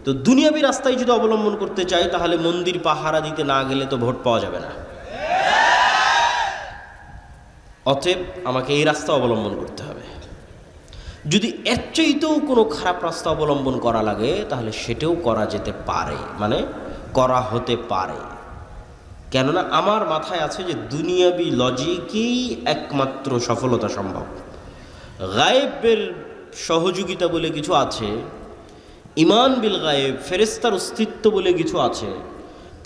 S1: তো দুনিয়াবি রাস্তায় যদি অবলম্বন করতে চাই, তাহলে মন্দির পাহারা দিতে না গেলে তো ভোট পাওয়া যাবে না। অতএব আমাকে এই রাস্তা অবলম্বন করতে হবে। যদি এর চাইতেও কোনো খারাপ রাস্তা অবলম্বন করা লাগে, তাহলে সেটাও করা যেতে পারে, মানে করা হতে পারে। কেননা আমার মাথায় আছে যে দুনিয়াবি লজিকেই একমাত্র সফলতা সম্ভব। গায়েবের সহযোগিতা বলে কিছু আছে, ঈমান বিল গায়েব, ফেরেশতার অস্তিত্ব বলে কিছু আছে,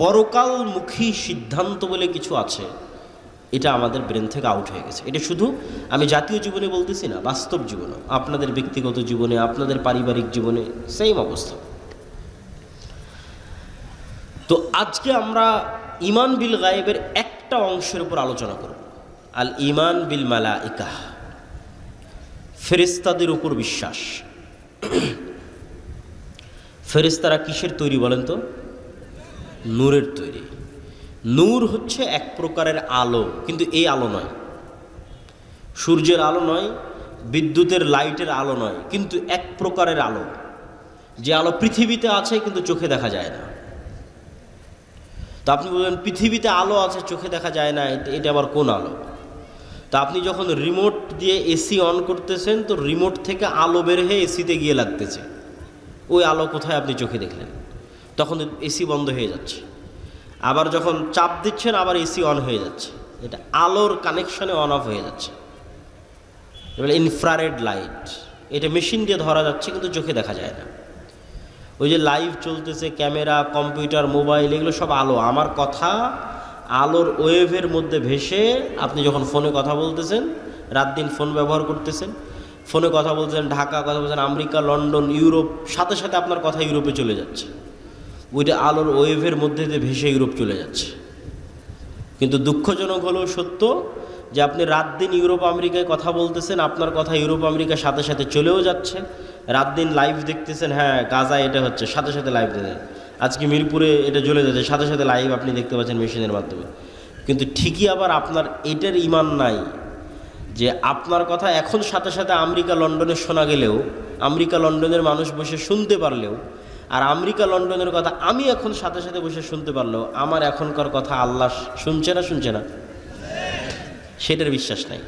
S1: পরকালমুখী সিদ্ধান্ত বলে কিছু আছে, এটা আমাদের ব্রেন থেকে আউট হয়ে গেছে। এটা শুধু আমি জাতীয় জীবনে বলতেছি না, বাস্তব জীবনে, আপনাদের ব্যক্তিগত জীবনে, আপনাদের পারিবারিক জীবনে সেম অবস্থা। তো আজকে আমরা ঈমান বিল গায়েবের একটা অংশের উপর আলোচনা করব, আল ঈমান বিল মালাইকা, ফেরেশতাদের উপর বিশ্বাস। ফেরেশতারা কিসের তৈরি বলেন তো? নূরের তৈরি। নূর হচ্ছে এক প্রকারের আলো, কিন্তু এই আলো নয়, সূর্যের আলো নয়, বিদ্যুতের লাইটের আলো নয়, কিন্তু এক প্রকারের আলো, যে আলো পৃথিবীতে আছে কিন্তু চোখে দেখা যায় না। তো আপনি বলবেন পৃথিবীতে আলো আছে চোখে দেখা যায় না, এটা আবার কোন আলো? তা আপনি যখন রিমোট দিয়ে এসি অন করতেছেন, তো রিমোট থেকে আলো বের হয়ে এসিতে গিয়ে লাগতেছে, ওই আলো কোথায় আপনি চোখে দেখলেন? তখন এসি বন্ধ হয়ে যাচ্ছে। আবার যখন চাপ দিচ্ছেন আবার এসি অন হয়ে যাচ্ছে, এটা আলোর কানেকশনে অন অফ হয়ে যাচ্ছে। এবার ইনফ্রারেড লাইট, এটা মেশিন দিয়ে ধরা যাচ্ছে কিন্তু চোখে দেখা যায় না। ওই যে লাইভ চলতেছে, ক্যামেরা, কম্পিউটার, মোবাইল, এগুলো সব আলো। আমার কথা আলোর ওয়েভের মধ্যে ভেসে, আপনি যখন ফোনে কথা বলতেছেন, রাত দিন ফোন ব্যবহার করতেছেন, ফোনে কথা বলছেন, ঢাকা কথা বলছেন, আমেরিকা, লন্ডন, ইউরোপ, সাথে সাথে আপনার কথা ইউরোপে চলে যাচ্ছে। ওইটা আলোর ওয়েভের মধ্যে দিয়ে ভেসে ইউরোপ চলে যাচ্ছে। কিন্তু দুঃখজনক হলেও সত্য যে আপনি রাত দিন ইউরোপ আমেরিকায় কথা বলতেছেন, আপনার কথা ইউরোপ আমেরিকার সাথে সাথে চলেও যাচ্ছে। রাত দিন লাইভ দেখতেছেন, হ্যাঁ গাজায় এটা হচ্ছে, সাথে সাথে লাইভ দেখেন। আজকে মিরপুরে এটা চলে যাচ্ছে, সাথে সাথে লাইভ আপনি দেখতে পাচ্ছেন মেশিনের মাধ্যমে। কিন্তু ঠিকই আবার আপনার এটার ঈমান নাই যে আপনার কথা এখন সাথে সাথে আমেরিকা, লন্ডনে শোনা গেলেও, আমেরিকা, লন্ডনের মানুষ বসে শুনতে পারলেও, আর আমেরিকা, লন্ডনের কথা আমি এখন সাথে সাথে বসে শুনতে পারলেও, আমার এখনকার কথা আল্লাহ শুনছে না, সেটার বিশ্বাস নাই।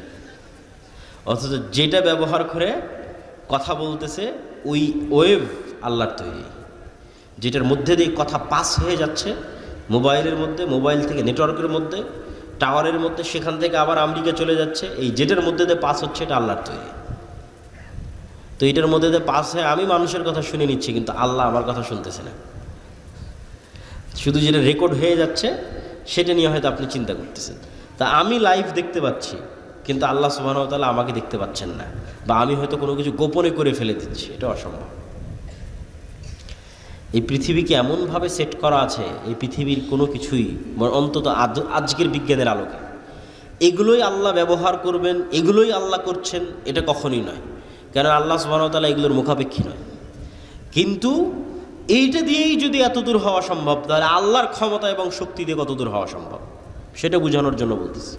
S1: অথচ যেটা ব্যবহার করে কথা বলতেছে, ওই ওয়েভ আল্লাহর তৈরি, যেটার মধ্যে দিয়ে কথা পাস হয়ে যাচ্ছে মোবাইলের মধ্যে, মোবাইল থেকে নেটওয়ার্কের মধ্যে, টাওয়ারের মধ্যে, সেখান থেকে আবার আমেরিকা চলে যাচ্ছে, এই যেটার মধ্যে দিয়ে পাস হচ্ছে এটা আল্লাহর তৈরি। তো এটার মধ্যে দিয়ে পাস হয়ে আমি মানুষের কথা শুনে নিচ্ছি, কিন্তু আল্লাহ আমার কথা শুনতেছে না। শুধু যেটা রেকর্ড হয়ে যাচ্ছে সেটা নিয়ে হয়তো আপনি চিন্তা করতেছেন। তা আমি লাইভ দেখতে পাচ্ছি, কিন্তু আল্লাহ সুবহানাহু ওয়া তাআলা আমাকে দেখতে পাচ্ছেন না, বা আমি হয়তো কোনো কিছু গোপনে করে ফেলে দিচ্ছি, এটা অসম্ভব। এই পৃথিবীকে এমনভাবে সেট করা আছে, এই পৃথিবীর কোনো কিছুই, অন্তত আজকের বিজ্ঞানের আলোকে, এগুলোই আল্লাহ ব্যবহার করবেন, এগুলোই আল্লাহ করছেন, এটা কখনই নয়। কেন? আল্লাহ সুবহানাহু ওয়া তাআলা এগুলোর মুখাপেক্ষী নয়। কিন্তু এইটা দিয়েই যদি এত দূর হওয়া সম্ভব, তাহলে আল্লাহর ক্ষমতা এবং শক্তি দিয়ে কত দূর হওয়া সম্ভব, সেটা বোঝানোর জন্য বলতেছি।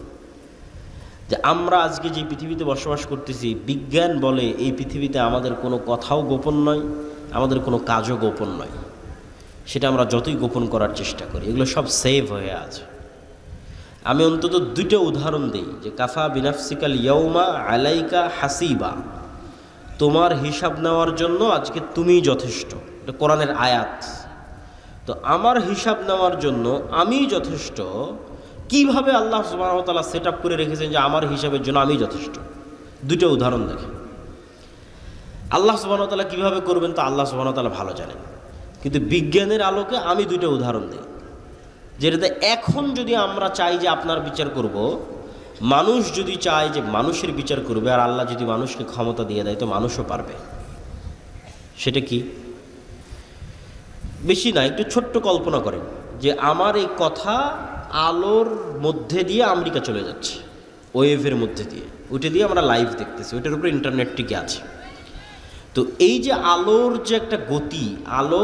S1: যে আমরা আজকে যে পৃথিবীতে বসবাস করতেছি, বিজ্ঞান বলে এই পৃথিবীতে আমাদের কোনো কথাও গোপন নয়, আমাদের কোনো কাজও গোপন নয়। সেটা আমরা যতই গোপন করার চেষ্টা করি, এগুলো সব সেভ হয়ে আছে। আমি অন্তত দুটো উদাহরণ দিই, যে কাফা বিনাফসিকাল ইয়াউমা আলাইকা হাসিবা, তোমার হিসাব নেওয়ার জন্য আজকে তুমিই যথেষ্ট, এটা কোরআনের আয়াত। তো আমার হিসাব নেওয়ার জন্য আমি যথেষ্ট, কিভাবে আল্লাহ সুবহানাহু ওয়া তাআলা সেট আপ করে রেখেছেন যে আমার হিসাবের জন্য আমি যথেষ্ট। দুটো উদাহরণ দেখেন। আল্লাহ সুবহানাহু ওয়া তাআলা কীভাবে করবেন তা আল্লাহ সুবহানাহু ওয়া তাআলা ভালো জানেন, কিন্তু বিজ্ঞানের আলোকে আমি দুটো উদাহরণ দিই, যেটাতে এখন যদি আমরা চাই যে আপনার বিচার করব, মানুষ যদি চায় যে মানুষের বিচার করবে, আর আল্লাহ যদি মানুষকে ক্ষমতা দিয়ে দেয়, তো মানুষও পারবে। সেটা কি? বেশি না, একটু ছোট্ট কল্পনা করেন যে আমার এই কথা আলোর মধ্যে দিয়ে আমেরিকা চলে যাচ্ছে, ওয়েভের মধ্যে দিয়ে, ওইটা দিয়ে আমরা লাইভ দেখতেছি, ওইটার উপরে ইন্টারনেট টিকে আছে। তো এই যে আলোর যে একটা গতি, আলো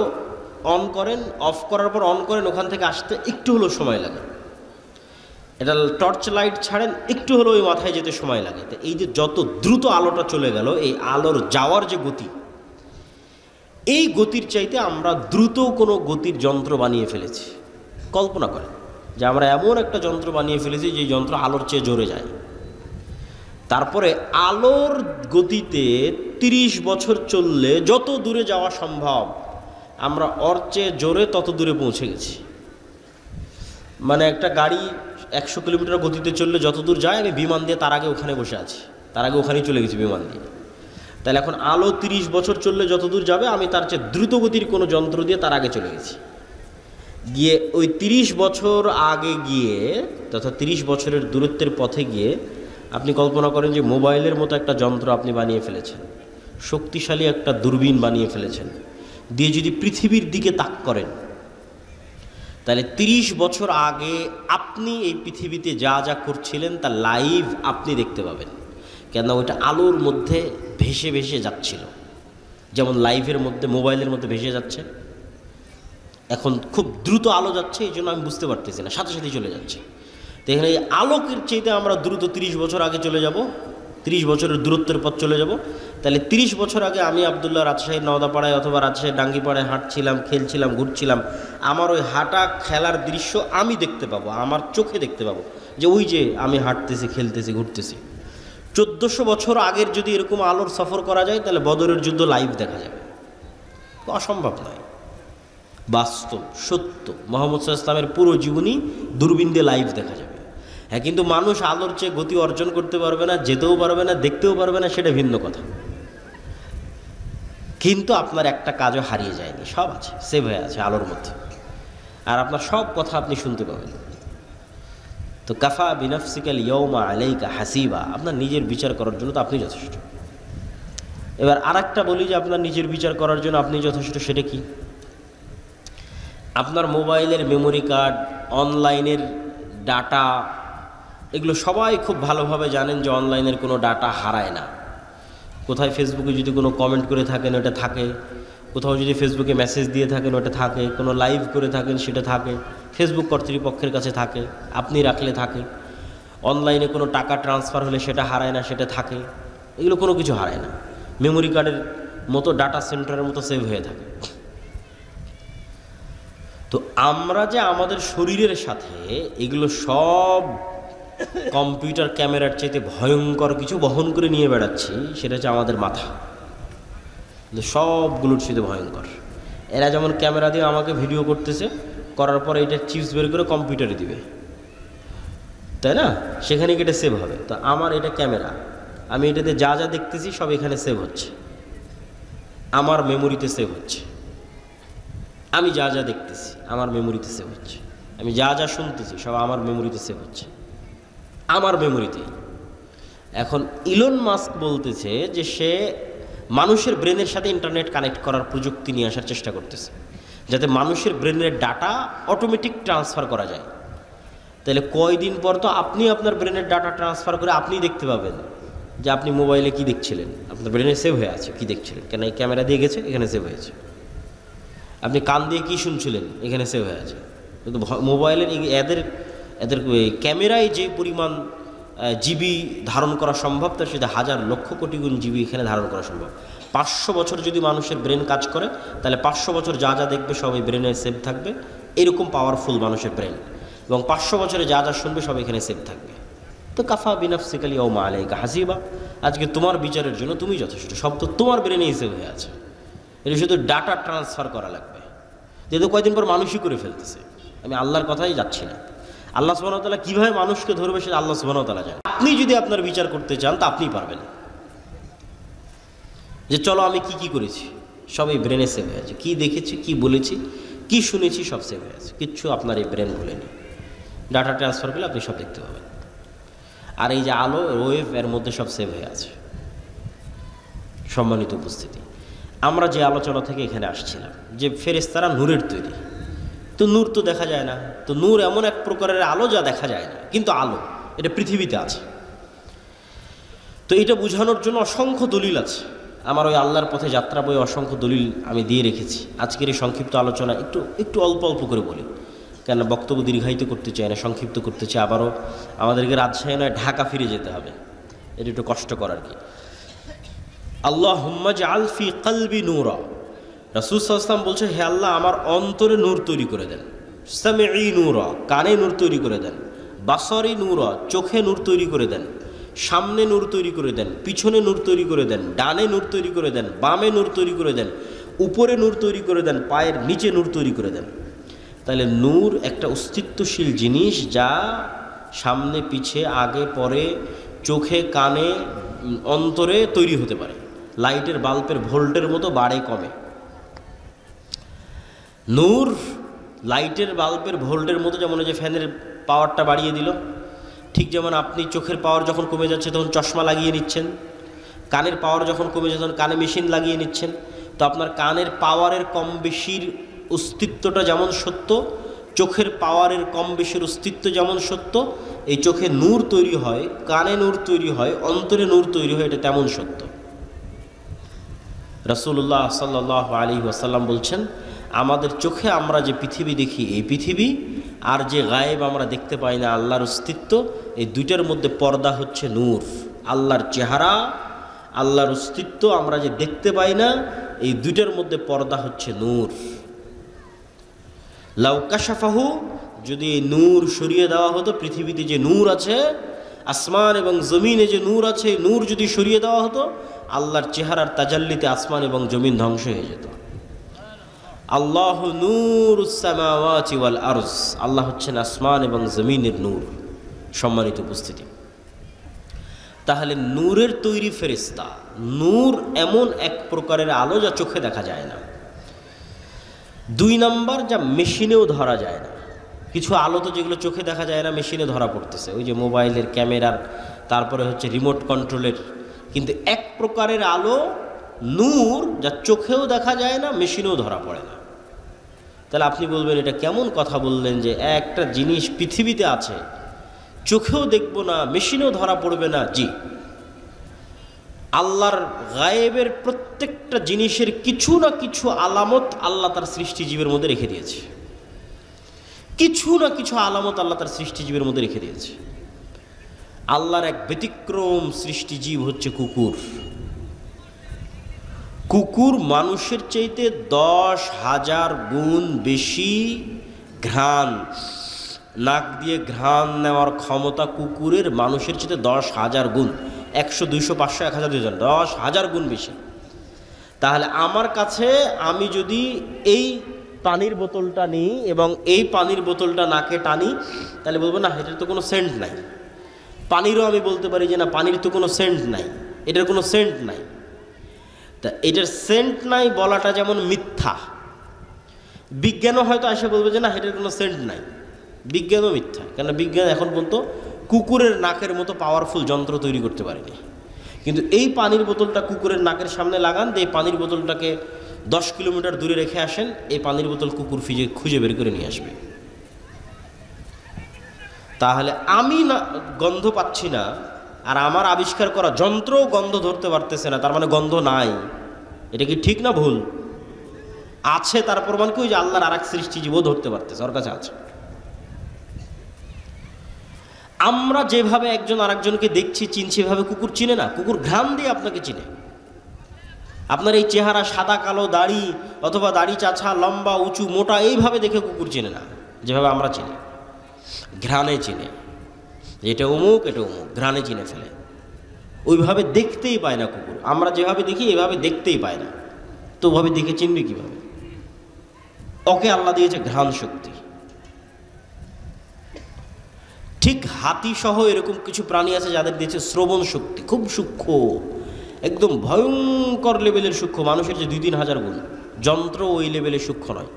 S1: অন করেন, অফ করার পর অন করেন, ওখান থেকে আসতে একটু হলেও সময় লাগে। এটা টর্চ লাইট ছাড়েন, একটু হলেও ওই মাথায় যেতে সময় লাগে। তো এই যে যত দ্রুত আলোটা চলে গেল, এই আলোর যাওয়ার যে গতি, এই গতির চাইতে আমরা দ্রুত কোনো গতির যন্ত্র বানিয়ে ফেলেছি। কল্পনা করেন যে আমরা এমন একটা যন্ত্র বানিয়ে ফেলেছি যে যন্ত্র আলোর চেয়ে জোরে যায়। তারপরে আলোর গতিতে 30 বছর চললে যত দূরে যাওয়া সম্ভব, আমরা ওর চেয়ে জোরে তত দূরে পৌঁছে গেছি। মানে একটা গাড়ি 100 কিলোমিটার গতিতে চললে যত দূর যায়, আমি বিমান দিয়ে তার আগে ওখানে বসে আছি, তার আগে ওখানেই চলে গেছি বিমান দিয়ে। তাহলে এখন আলো 30 বছর চললে যত দূর যাবে, আমি তার চেয়ে দ্রুত গতির কোনো যন্ত্র দিয়ে তার আগে চলে গেছি। গিয়ে ওই 30 বছর আগে গিয়ে তথা 30 বছরের দূরত্বের পথে গিয়ে আপনি কল্পনা করেন যে মোবাইলের মতো একটা যন্ত্র আপনি বানিয়ে ফেলেছেন, শক্তিশালী একটা দূরবীন বানিয়ে ফেলেছেন, দিয়ে যদি পৃথিবীর দিকে তাক করেন, তাহলে 30 বছর আগে আপনি এই পৃথিবীতে যা যা করছিলেন তা লাইভ আপনি দেখতে পাবেন। কেন ওইটা আলোর মধ্যে ভেসে ভেসে যাচ্ছিল, যেমন লাইভের মধ্যে মোবাইলের মধ্যে ভেসে যাচ্ছে। এখন খুব দ্রুত আলো যাচ্ছে, এই জন্য আমি বুঝতে পারতেছি না, সাথে সাথেই চলে যাচ্ছে। তো এখানে এই আলোকের চাইতে আমরা দ্রুত 30 বছর আগে চলে যাব, 30 বছরের দূরত্বের পথ চলে যাব। তাহলে 30 বছর আগে আমি আবদুল্লাহ রাজশাহীর নওদাপাড়ায় অথবা রাজশাহীর ডাঙ্গিপাড়ায় হাঁটছিলাম, খেলছিলাম, ঘুরছিলাম, আমার ওই হাঁটা খেলার দৃশ্য আমি দেখতে পাবো, আমার চোখে দেখতে পাবো যে ওই যে আমি হাঁটতেছি, খেলতেছি, ঘুরতেছি। 1400 বছর আগের যদি এরকম আলোর সফর করা যায় তাহলে বদরের যুদ্ধ লাইভ দেখা যাবে, অসম্ভব নয়, বাস্তব সত্য। মুহাম্মদ সাল্লাল্লাহু আলাইহি ওয়াসাল্লামের পুরো জীবনী দূরবীন দিয়ে লাইভ দেখা যাবে। হ্যাঁ, কিন্তু মানুষ আলোর চেয়ে গতি অর্জন করতে পারবে না, যেতেও পারবে না, দেখতেও পারবে না, সেটা ভিন্ন কথা। কিন্তু আপনার একটা কাজও হারিয়ে যায়নি, সব আছে, সেভ হয়ে আছে আলোর মধ্যে, আর আপনার সব কথা আপনি শুনতে পাবেন। তো কাফা বিনাফসিকাল ইয়াউমা আলাইকা হাসিবা, আপনার নিজের বিচার করার জন্য তো আপনি যথেষ্ট। এবার আরেকটা বলি যে আপনার নিজের বিচার করার জন্য আপনি যথেষ্ট, সেটা কি? আপনার মোবাইলের মেমোরি কার্ড, অনলাইনের ডাটা, এগুলো সবাই খুব ভালোভাবে জানেন যে অনলাইনের কোনো ডাটা হারায় না। কোথায় ফেসবুকে যদি কোনো কমেন্ট করে থাকেন ওটা থাকে, কোথাও যদি ফেসবুকে মেসেজ দিয়ে থাকেন ওটা থাকে, কোনো লাইভ করে থাকেন সেটা থাকে, ফেসবুক কর্তৃপক্ষের কাছে থাকে, আপনি রাখলে থাকে। অনলাইনে কোনো টাকা ট্রান্সফার হলে সেটা হারায় না, সেটা থাকে। এগুলো কোনো কিছু হারায় না, মেমোরি কার্ডের মতো ডাটা সেন্টারের মতো সেভ হয়ে থাকে। তো আমরা যে আমাদের শরীরের সাথে এগুলো সব কম্পিউটার ক্যামেরার চাইতে ভয়ঙ্কর কিছু বহন করে নিয়ে বেড়াচ্ছি, সেটা হচ্ছে আমাদের মাথা। সবগুলোর সাথে ভয়ঙ্কর। এরা যেমন ক্যামেরা দিয়ে আমাকে ভিডিও করতেছে, করার পরে এটা চিপস বের করে কম্পিউটারে দিবে, তাই না? সেখানে এটা সেভ হবে। তো আমার এটা ক্যামেরা, আমি এটাতে যা যা দেখতেছি সব এখানে সেভ হচ্ছে, আমার মেমোরিতে সেভ হচ্ছে। আমি যা যা দেখতেছি আমার মেমোরিতে সেভ হচ্ছে, আমি যা যা শুনতেছি সব আমার মেমোরিতে সেভ হচ্ছে, আমার মেমোরিতে। এখন ইলন মাস্ক বলতেছে যে সে মানুষের ব্রেনের সাথে ইন্টারনেট কানেক্ট করার প্রযুক্তি নিয়ে আসার চেষ্টা করতেছে, যাতে মানুষের ব্রেনের ডাটা অটোমেটিক ট্রান্সফার করা যায়। তাহলে কয়দিন পর তো আপনি আপনার ব্রেনের ডাটা ট্রান্সফার করে আপনি দেখতে পাবেন যে আপনি মোবাইলে কি দেখছিলেন, আপনার ব্রেনে সেভ হয়ে আছে কি দেখছিলেন, কেন এই ক্যামেরা দিয়ে গেছে, এখানে সেভ হয়েছে। আপনি কান দিয়ে কী শুনছিলেন, এখানে সেভ হয়ে আছে। কিন্তু মোবাইলের এদের ক্যামেরায় যে পরিমাণ জিবি ধারণ করা সম্ভব, তার সাথে হাজার লক্ষ কোটি গুণ জিবি এখানে ধারণ করা সম্ভব। 500 বছর যদি মানুষের ব্রেন কাজ করে, তাহলে 500 বছর যা যা দেখবে সব এই ব্রেনে সেভ থাকবে। এরকম পাওয়ারফুল মানুষের ব্রেন, এবং 500 বছরে যা যা শুনবে সব এখানে সেভ থাকবে। তো কাফা বিনাফসিকাল ইয়াউমা আলাইকা হাসিবা, আজকে তোমার বিচারের জন্য তুমি যথেষ্ট, সব তো তোমার ব্রেনেই সেভ হয়ে আছে। এটা শুধু ডাটা ট্রান্সফার করা লাগবে, যেহেতু কয়েকদিন পর মানুষই করে ফেলতেছে। আমি আল্লাহর কথাই যাচ্ছি না, আল্লাহ সুবহানাহু ওয়া তাআলা কীভাবে মানুষকে ধরবে সেটা আল্লাহ সুবহানাহু ওয়া তাআলা জানেন। আপনি যদি আপনার বিচার করতে চান তা আপনিই পারবেন, যে চলো আমি কি কি করেছি সব এই ব্রেনে সেভ হয়ে আছে, কী দেখেছি, কি বলেছি, কি শুনেছি, সব সেভ হয়ে আছে। কিচ্ছু আপনার এই ব্রেন ভুলেনি। ডাটা ট্রান্সফার করলে আপনি সব দেখতে পাবেন। আর এই যে আলো ওয়েভ, এর মধ্যে সব সেভ হয়ে আছে। সম্মানিত উপস্থিতি, আমরা যে আলোচনা থেকে এখানে আসছিলাম যে ফেরেশতারা নূরের তৈরি, তো নূর তো দেখা যায় না। তো নূর এমন এক প্রকারের আলো যা দেখা যায় না, কিন্তু আলো, এটা পৃথিবীতে আছে। তো এটা বোঝানোর জন্য অসংখ্য দলিল আছে। আমার ওই আল্লাহর পথে যাত্রা বই অসংখ্য দলিল আমি দিয়ে রেখেছি। আজকের এই সংক্ষিপ্ত আলোচনা একটু অল্প অল্প করে বলি, কেন বক্তব্য দীর্ঘায়িত করতে চাই না, সংক্ষিপ্ত করতে চাই। আবারও আমাদেরকে রাজশাহী নয় ঢাকা ফিরে যেতে হবে, এটা একটু কষ্টকর আর কি। আল্লাহুম্মা জাআল ফি কলবি নূরা, রাসূল সাল্লাল্লাহু আলাইহি ওয়াসাল্লাম বলছে, হে আল্লাহ আমার অন্তরে নূর তৈরি করে দেন। সামিঈ নূরা, কানে নূর তৈরি করে দেন। বাসরি নূরা, চোখে নূর তৈরি করে দেন। সামনে নূর তৈরি করে দেন, পিছনে নূর তৈরি করে দেন, ডানে নূর তৈরি করে দেন, বামে নূর তৈরি করে দেন, উপরে নূর তৈরি করে দেন, পায়ের নিচে নূর তৈরি করে দেন। তাহলে নূর একটা অস্তিত্বশীল জিনিস, যা সামনে পিছে আগে পরে চোখে কানে অন্তরে তৈরি হতে পারে। লাইটের বাল্বের ভোল্টের মতো বাড়ে কমে। নূর লাইটের বাল্বের ভোল্টের মতো যেমন যে ফ্যানের পাওয়ারটা বাড়িয়ে দিল, ঠিক যেমন আপনি চোখের পাওয়ার যখন কমে যাচ্ছে তখন চশমা লাগিয়ে নিচ্ছেন, কানের পাওয়ার যখন কমে যাচ্ছে তখন কানে মেশিন লাগিয়ে নিচ্ছেন। তো আপনার কানের পাওয়ারের কম বেশির অস্তিত্বটা যেমন সত্য, চোখের পাওয়ারের কম বেশির অস্তিত্ব যেমন সত্য, এই চোখে নূর তৈরি হয়, কানে নূর তৈরি হয়, অন্তরে নূর তৈরি হয়, এটা তেমন সত্য। রাসূলুল্লাহ সাল্লাল্লাহু আলাইহি ওয়াসাল্লাম বলছেন, আমাদের চোখে আমরা যে পৃথিবী দেখি, এই পৃথিবী আর যে গায়েব আমরা দেখতে পাই না আল্লাহর অস্তিত্ব, এই দুইটার মধ্যে পর্দা হচ্ছে নূর। আল্লাহর চেহারা, আল্লাহর অস্তিত্ব আমরা যে দেখতে পাই না, এই দুইটার মধ্যে পর্দা হচ্ছে নূর। লাউ কাশাফাহু, যদি এই নূর সরিয়ে দেওয়া হতো, পৃথিবীতে যে নূর আছে, আসমান এবং জমিনে যে নূর আছে, নূর যদি সরিয়ে দেওয়া হতো, আল্লাহর চেহারার তাজাল্লিতে আসমান এবং জমিন ধ্বংস হয়ে যেত। আল্লাহু নূরুস সামাওয়াতি ওয়াল আরজ, আল্লাহ হচ্ছেন আসমান এবং জমিনের নূর। সম্মানিত উপস্থিতি, তাহলে নূরের তৈরি ফেরেশতা। নূর এমন এক প্রকারের আলো যা চোখে দেখা যায় না। 2 নাম্বার, যা মেশিনেও ধরা যায় না। কিছু আলো তো যেগুলো চোখে দেখা যায় না, মেশিনে ধরা পড়তেছে, ওই যে মোবাইলের ক্যামেরার, তারপরে হচ্ছে রিমোট কন্ট্রোলের। কিন্তু এক প্রকারের আলো নূর যা চোখেও দেখা যায় না, মেশিনেও ধরা পড়ে না। তাহলে আপনি বলবেন এটা কেমন কথা বললেন যে একটা জিনিস পৃথিবীতে আছে, চোখেও দেখব না, মেশিনেও ধরা পড়বে না? জি, আল্লাহর গায়েবের প্রত্যেকটা জিনিসের কিছু না কিছু আলামত আল্লাহ তার সৃষ্টিজীবের মধ্যে রেখে দিয়েছে। কিছু না কিছু আলামত আল্লাহ তার সৃষ্টিজীবের মধ্যে রেখে দিয়েছে। আল্লাহর এক ব্যতিক্রম সৃষ্টিজীব হচ্ছে কুকুর। কুকুর মানুষের চাইতে 10,000 গুণ বেশি ঘ্রাণ, নাক দিয়ে ঘ্রাণ নেওয়ার ক্ষমতা কুকুরের মানুষের চাইতে 10,000 গুণ। 100, 200, 500, 1000, 2000, 10,000 গুণ বেশি। তাহলে আমার কাছে আমি যদি এই পানির বোতলটা নিই এবং এই পানির বোতলটা নাকে টানি, তাহলে বলবো না এটার তো কোনো সেন্ট নাই। পানিরও আমি বলতে পারি যে না, পানির তো কোনো সেন্ট নাই, এটার কোনো সেন্ট নাই। তা এটার সেন্ট নাই বলাটা যেমন মিথ্যা, বিজ্ঞানও হয়তো এসে বলবে যে না এটার কোনো সেন্ট নাই। বিজ্ঞানও মিথ্যা, কেন বিজ্ঞান এখন পর্যন্ত কুকুরের নাকের মতো পাওয়ারফুল যন্ত্র তৈরি করতে পারেনি। কিন্তু এই পানির বোতলটা কুকুরের নাকের সামনে লাগান, এই পানির বোতলটাকে 10 কিলোমিটার দূরে রেখে আসেন, এই পানির বোতল কুকুর খুঁজে বের করে নিয়ে আসবে। তাহলে আমি না গন্ধ পাচ্ছি না, আর আমার আবিষ্কার করা যন্ত্রও গন্ধ ধরতে পারতেছে না, তার মানে গন্ধ নাই। এটা কি ঠিক না ভুল? আছে, তার প্রমাণ কি? ওই যে আল্লাহর আরেক সৃষ্টিজীবও ধরতে পারতেছে, ওর কাছে আছে। আমরা যেভাবে একজন আরেকজনকে দেখছি, চিনছি, এভাবে কুকুর চিনে না। কুকুর ঘ্রাণ দিয়ে আপনাকে চিনে। আপনার এই চেহারা, সাদা কালো দাড়ি, অথবা দাড়ি চাছা, লম্বা, উঁচু, মোটা, এইভাবে দেখে কুকুর চিনে না, যেভাবে আমরা চিনি। ঘ্রাণে চিনে, এটা অমুক, এটা অমুক, ঘ্রাণে চিনে ফেলে। ওইভাবে দেখতেই পায় না কুকুর। আমরা যেভাবে দেখি এভাবে দেখতেই পায় না, তো ওভাবে দেখে চিনবে কীভাবে? ওকে আল্লাহ দিয়েছে ঘ্রাণ শক্তি। ঠিক হাতি সহ এরকম কিছু প্রাণী আছে যাদের দিয়েছে শ্রবণ শক্তি, খুব সূক্ষ্ম, একদম ভয়ঙ্কর লেভেলের সূক্ষ্ম, মানুষের যে 2-3 হাজার গুণ। যন্ত্র ওই লেভেলে সূক্ষ্ম নয়।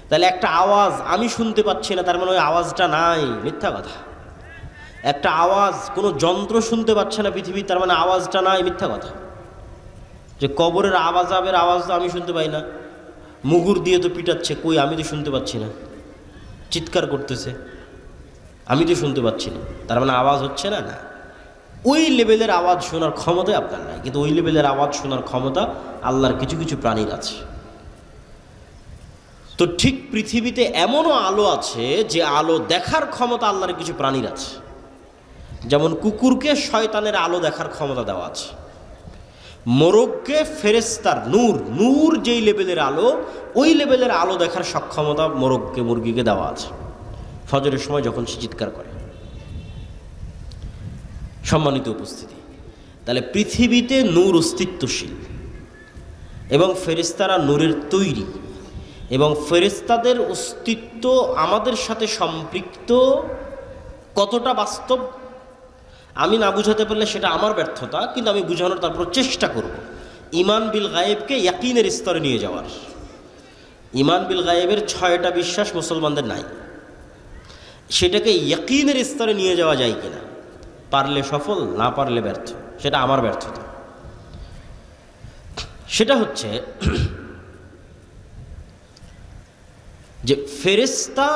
S1: তাহলে একটা আওয়াজ আমি শুনতে পাচ্ছি না, তার মানে ওই আওয়াজটা নাই, মিথ্যা কথা। একটা আওয়াজ কোনো যন্ত্র শুনতে পাচ্ছে না পৃথিবী, তার মানে আওয়াজটা নাই, মিথ্যা কথা। যে কবরের আওয়াজের আওয়াজ তো আমি শুনতে পাই না, মুগুর দিয়ে তো পিটাচ্ছে, কই আমি তো শুনতে পাচ্ছি না, চিৎকার করতেছে, আমি তো শুনতে পাচ্ছি না, তার মানে আওয়াজ হচ্ছে না। না, ওই লেভেলের আওয়াজ শোনার ক্ষমতাই আপনার নাই, কিন্তু ওই লেভেলের আওয়াজ শোনার ক্ষমতা আল্লাহর কিছু কিছু প্রাণীর আছে। তো ঠিক পৃথিবীতে এমনও আলো আছে যে আলো দেখার ক্ষমতা আল্লাহর কিছু প্রাণীর আছে। যেমন কুকুরকে শয়তানের আলো দেখার ক্ষমতা দেওয়া আছে, মোরগকে ফেরেশতার নূর, নূর যেই লেভেলের আলো, ওই লেভেলের আলো দেখার সক্ষমতা মোরগকে, মুরগিকে দেওয়া আছে ফজরের সময় যখন সে চিৎকার করে। সম্মানিত উপস্থিতি, তাহলে পৃথিবীতে নূর অস্তিত্বশীল এবং ফেরেশতারা নূরের তৈরি, এবং ফেরেশতাদের অস্তিত্ব আমাদের সাথে সম্পৃক্ত কতটা বাস্তব আমি না বুঝাতে পারলে সেটা আমার ব্যর্থতা, কিন্তু আমি বুঝানোর তারপর চেষ্টা করব। ঈমান বিল গায়েবকে ইয়াকিনের স্তরে নিয়ে যাওয়ার। ঈমান বিল গায়েবের 6টা বিশ্বাস মুসলমানদের নাই। সেটাকে ইয়াকিনের স্তরে নিয়ে যাওয়া যায় কিনা, পারলে সফল, না পারলে ব্যর্থ, সেটা আমার ব্যর্থতা। সেটা হচ্ছে যে ফেরেশতা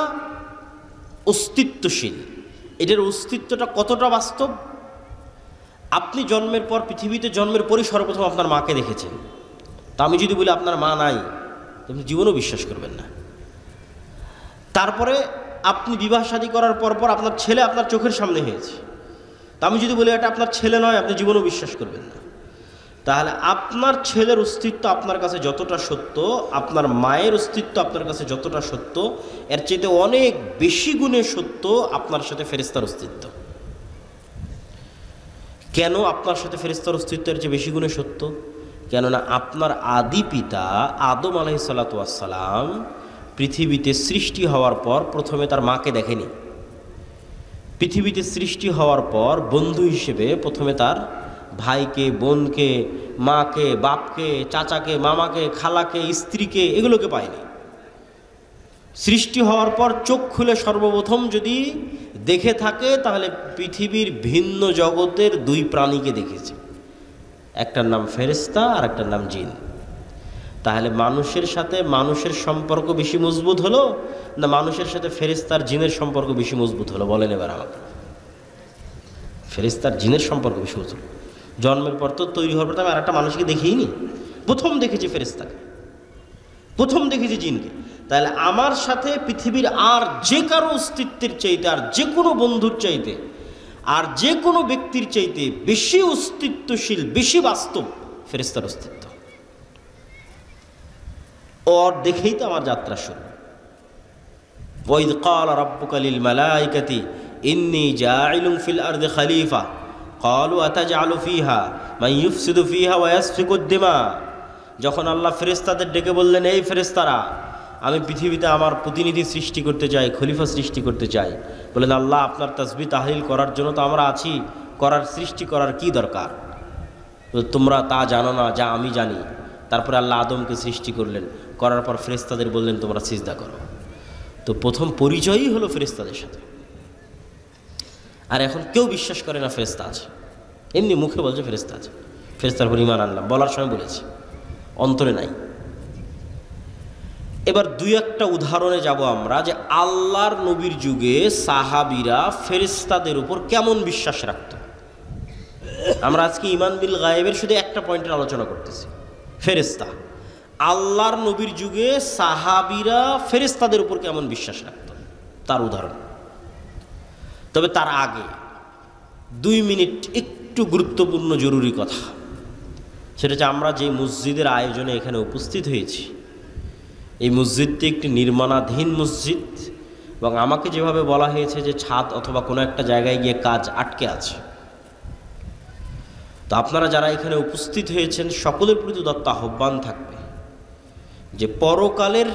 S1: অস্তিত্বশীল, এটার অস্তিত্বটা কতটা বাস্তব। আপনি জন্মের পর, পৃথিবীতে জন্মের পরই সর্বপ্রথম আপনার মাকে দেখেছেন। তা আমি যদি বলি আপনার মা নাই, আপনি জীবনও বিশ্বাস করবেন না। তারপরে আপনি বিবাহ শাদী করার পর আপনার ছেলে আপনার চোখের সামনে হয়েছে, তা আমি যদি বলি এটা আপনার ছেলে নয়, আপনি জীবনও বিশ্বাস করবেন না। তাহলে আপনার ছেলের অস্তিত্ব আপনার কাছে যতটা সত্য, আপনার মায়ের অস্তিত্ব আপনার কাছে যতটা সত্য, এর চাইতে অনেক বেশি গুণে সত্য আপনার সাথে ফেরেশতার অস্তিত্ব। কেন আপনার সাথে ফেরেশতার অস্তিত্ব এর চেয়ে বেশি গুণে সত্য? কেননা আপনার আদি পিতা আদম আলাইহিসসালাতু ওয়াসসালাম পৃথিবীতে সৃষ্টি হওয়ার পর প্রথমে তার মাকে দেখেনি। পৃথিবীতে সৃষ্টি হওয়ার পর বন্ধু হিসেবে প্রথমে তার ভাইকে, বোনকে, মাকে, বাপকে, চাচাকে, মামাকে, খালাকে, স্ত্রীকে, এগুলোকে পায়নি। সৃষ্টি হওয়ার পর চোখ খুলে সর্বপ্রথম যদি দেখে থাকে তাহলে পৃথিবীর ভিন্ন জগতের 2 প্রাণীকে দেখেছে, একটার নাম ফেরেশতা আর একটার নাম জিন। তাহলে মানুষের সাথে মানুষের সম্পর্ক বেশি মজবুত হলো না মানুষের সাথে ফেরেশতার জিনের সম্পর্ক বেশি মজবুত হলো? বলেন এবার আমাকে। ফেরেশতার জিনের সম্পর্ক বেশি মজবুত। জন্মের পর তো তৈরি হওয়ার পর আমি আর একটা মানুষকে দেখিনি, প্রথম দেখেছি ফেরেশতাকে, প্রথম দেখেছি জিনকে। তাহলে আমার সাথে পৃথিবীর আর যে কারো অস্তিত্বের চাইতে, আর যে কোনো বন্ধুর চাইতে, আর যে কোনো ব্যক্তির চাইতে বেশি অস্তিত্বশীল, বেশি বাস্তব ফেরেশতার অস্তিত্ব। ওর দেখেই তো আমার যাত্রা শুরু। ওয়াইদ ক্বালা রাব্বুকা লিল মালাইকাতি ইন্নী জাইলুন ফিল আরদি খলিফা ক্বালু আতাজআলু ফিহা মান ইউফসিদু ফিহা ওয়া ইয়াসফিকুদ দিমা। যখন আল্লাহ ফেরেশতাদের ডেকে বললেন, এই ফেরেশতারা, আমি পৃথিবীতে আমার প্রতিনিধি সৃষ্টি করতে চাই, খলিফা সৃষ্টি করতে চাই। বললেন, আল্লাহ আপনার তাসবিহ তাহলিল করার জন্য তো আমরা আছি, করার সৃষ্টি করার কি দরকার? তোমরা তা জানো না যা আমি জানি। তারপরে আল্লাহ আদমকে সৃষ্টি করলেন, করার পর ফেরেশতাদের বললেন তোমরা সিজদা করো। তো প্রথম পরিচয়ই হলো ফেরেশতাদের সাথে। আর এখন কেউ বিশ্বাস করে না ফেরেশতা আছে, এমনি মুখে বলছে ফেরেশতা আছে, ফেরেশতার উপর ঈমান আনলাম, বলার সময় বলেছি, অন্তরে নাই। এবার 2-1টা উদাহরণে যাব আমরা, যে আল্লাহর নবীর যুগে সাহাবীরা ফেরেশতাদের উপর কেমন বিশ্বাস রাখত। আমরা আজকে ঈমান বিল গায়েবের শুধু একটা পয়েন্টের আলোচনা করতেছি, ফেরেশতা। আল্লাহর নবীর যুগে সাহাবীরা ফেরেশতাদের উপর কেমন বিশ্বাস রাখত তার উদাহরণ। তবে তার আগে 2 মিনিট একটু গুরুত্বপূর্ণ জরুরি কথা, সেটা হচ্ছে আমরা যে মসজিদের আয়োজনে এখানে উপস্থিত হয়েছি, এই মসজিদটি একটি নির্মাণাধীন মসজিদ, এবং আমাকে যেভাবে বলা হয়েছে যে ছাদ অথবা কোনো একটা জায়গায় গিয়ে কাজ আটকে আছে। তো আপনারা যারা এখানে উপস্থিত হয়েছেন সকলের প্রতি দত্ত আহ্বান থাকবে যে পরকালের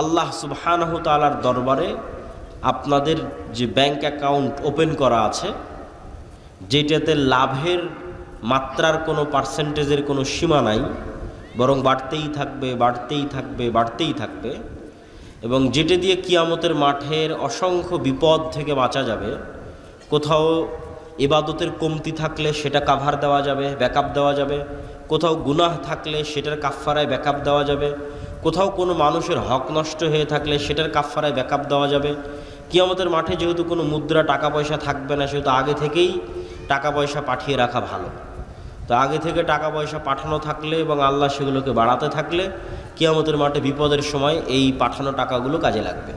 S1: আল্লাহ সুবহানাহু তাআলার দরবারে আপনাদের যে ব্যাংক অ্যাকাউন্ট ওপেন করা আছে, যেটাতে লাভের মাত্রার কোনো পার্সেন্টেজের কোনো সীমা নাই, বরং বাড়তেই থাকবে, বাড়তেই থাকবে, বাড়তেই থাকবে, এবং যেটা দিয়ে কিয়ামতের মাঠের অসংখ্য বিপদ থেকে বাঁচা যাবে। কোথাও ইবাদতের কমতি থাকলে সেটা কাভার দেওয়া যাবে, ব্যাকআপ দেওয়া যাবে, কোথাও গুনাহ থাকলে সেটার কাফফারায় ব্যাকআপ দেওয়া যাবে, কোথাও কোনো মানুষের হক নষ্ট হয়ে থাকলে সেটার কাফফারায় ব্যাকআপ দেওয়া যাবে। কিয়ামতের মাঠে যেহেতু কোনো মুদ্রা টাকা পয়সা থাকবে না, সেহেতু আগে থেকেই টাকা পয়সা পাঠিয়ে রাখা ভালো। তো আগে থেকে টাকা পয়সা পাঠানো থাকলে এবং আল্লাহ সেগুলোকে বাড়াতে থাকলে কিয়ামতের মাঠে বিপদের সময় এই পাঠানো টাকাগুলো কাজে লাগবে।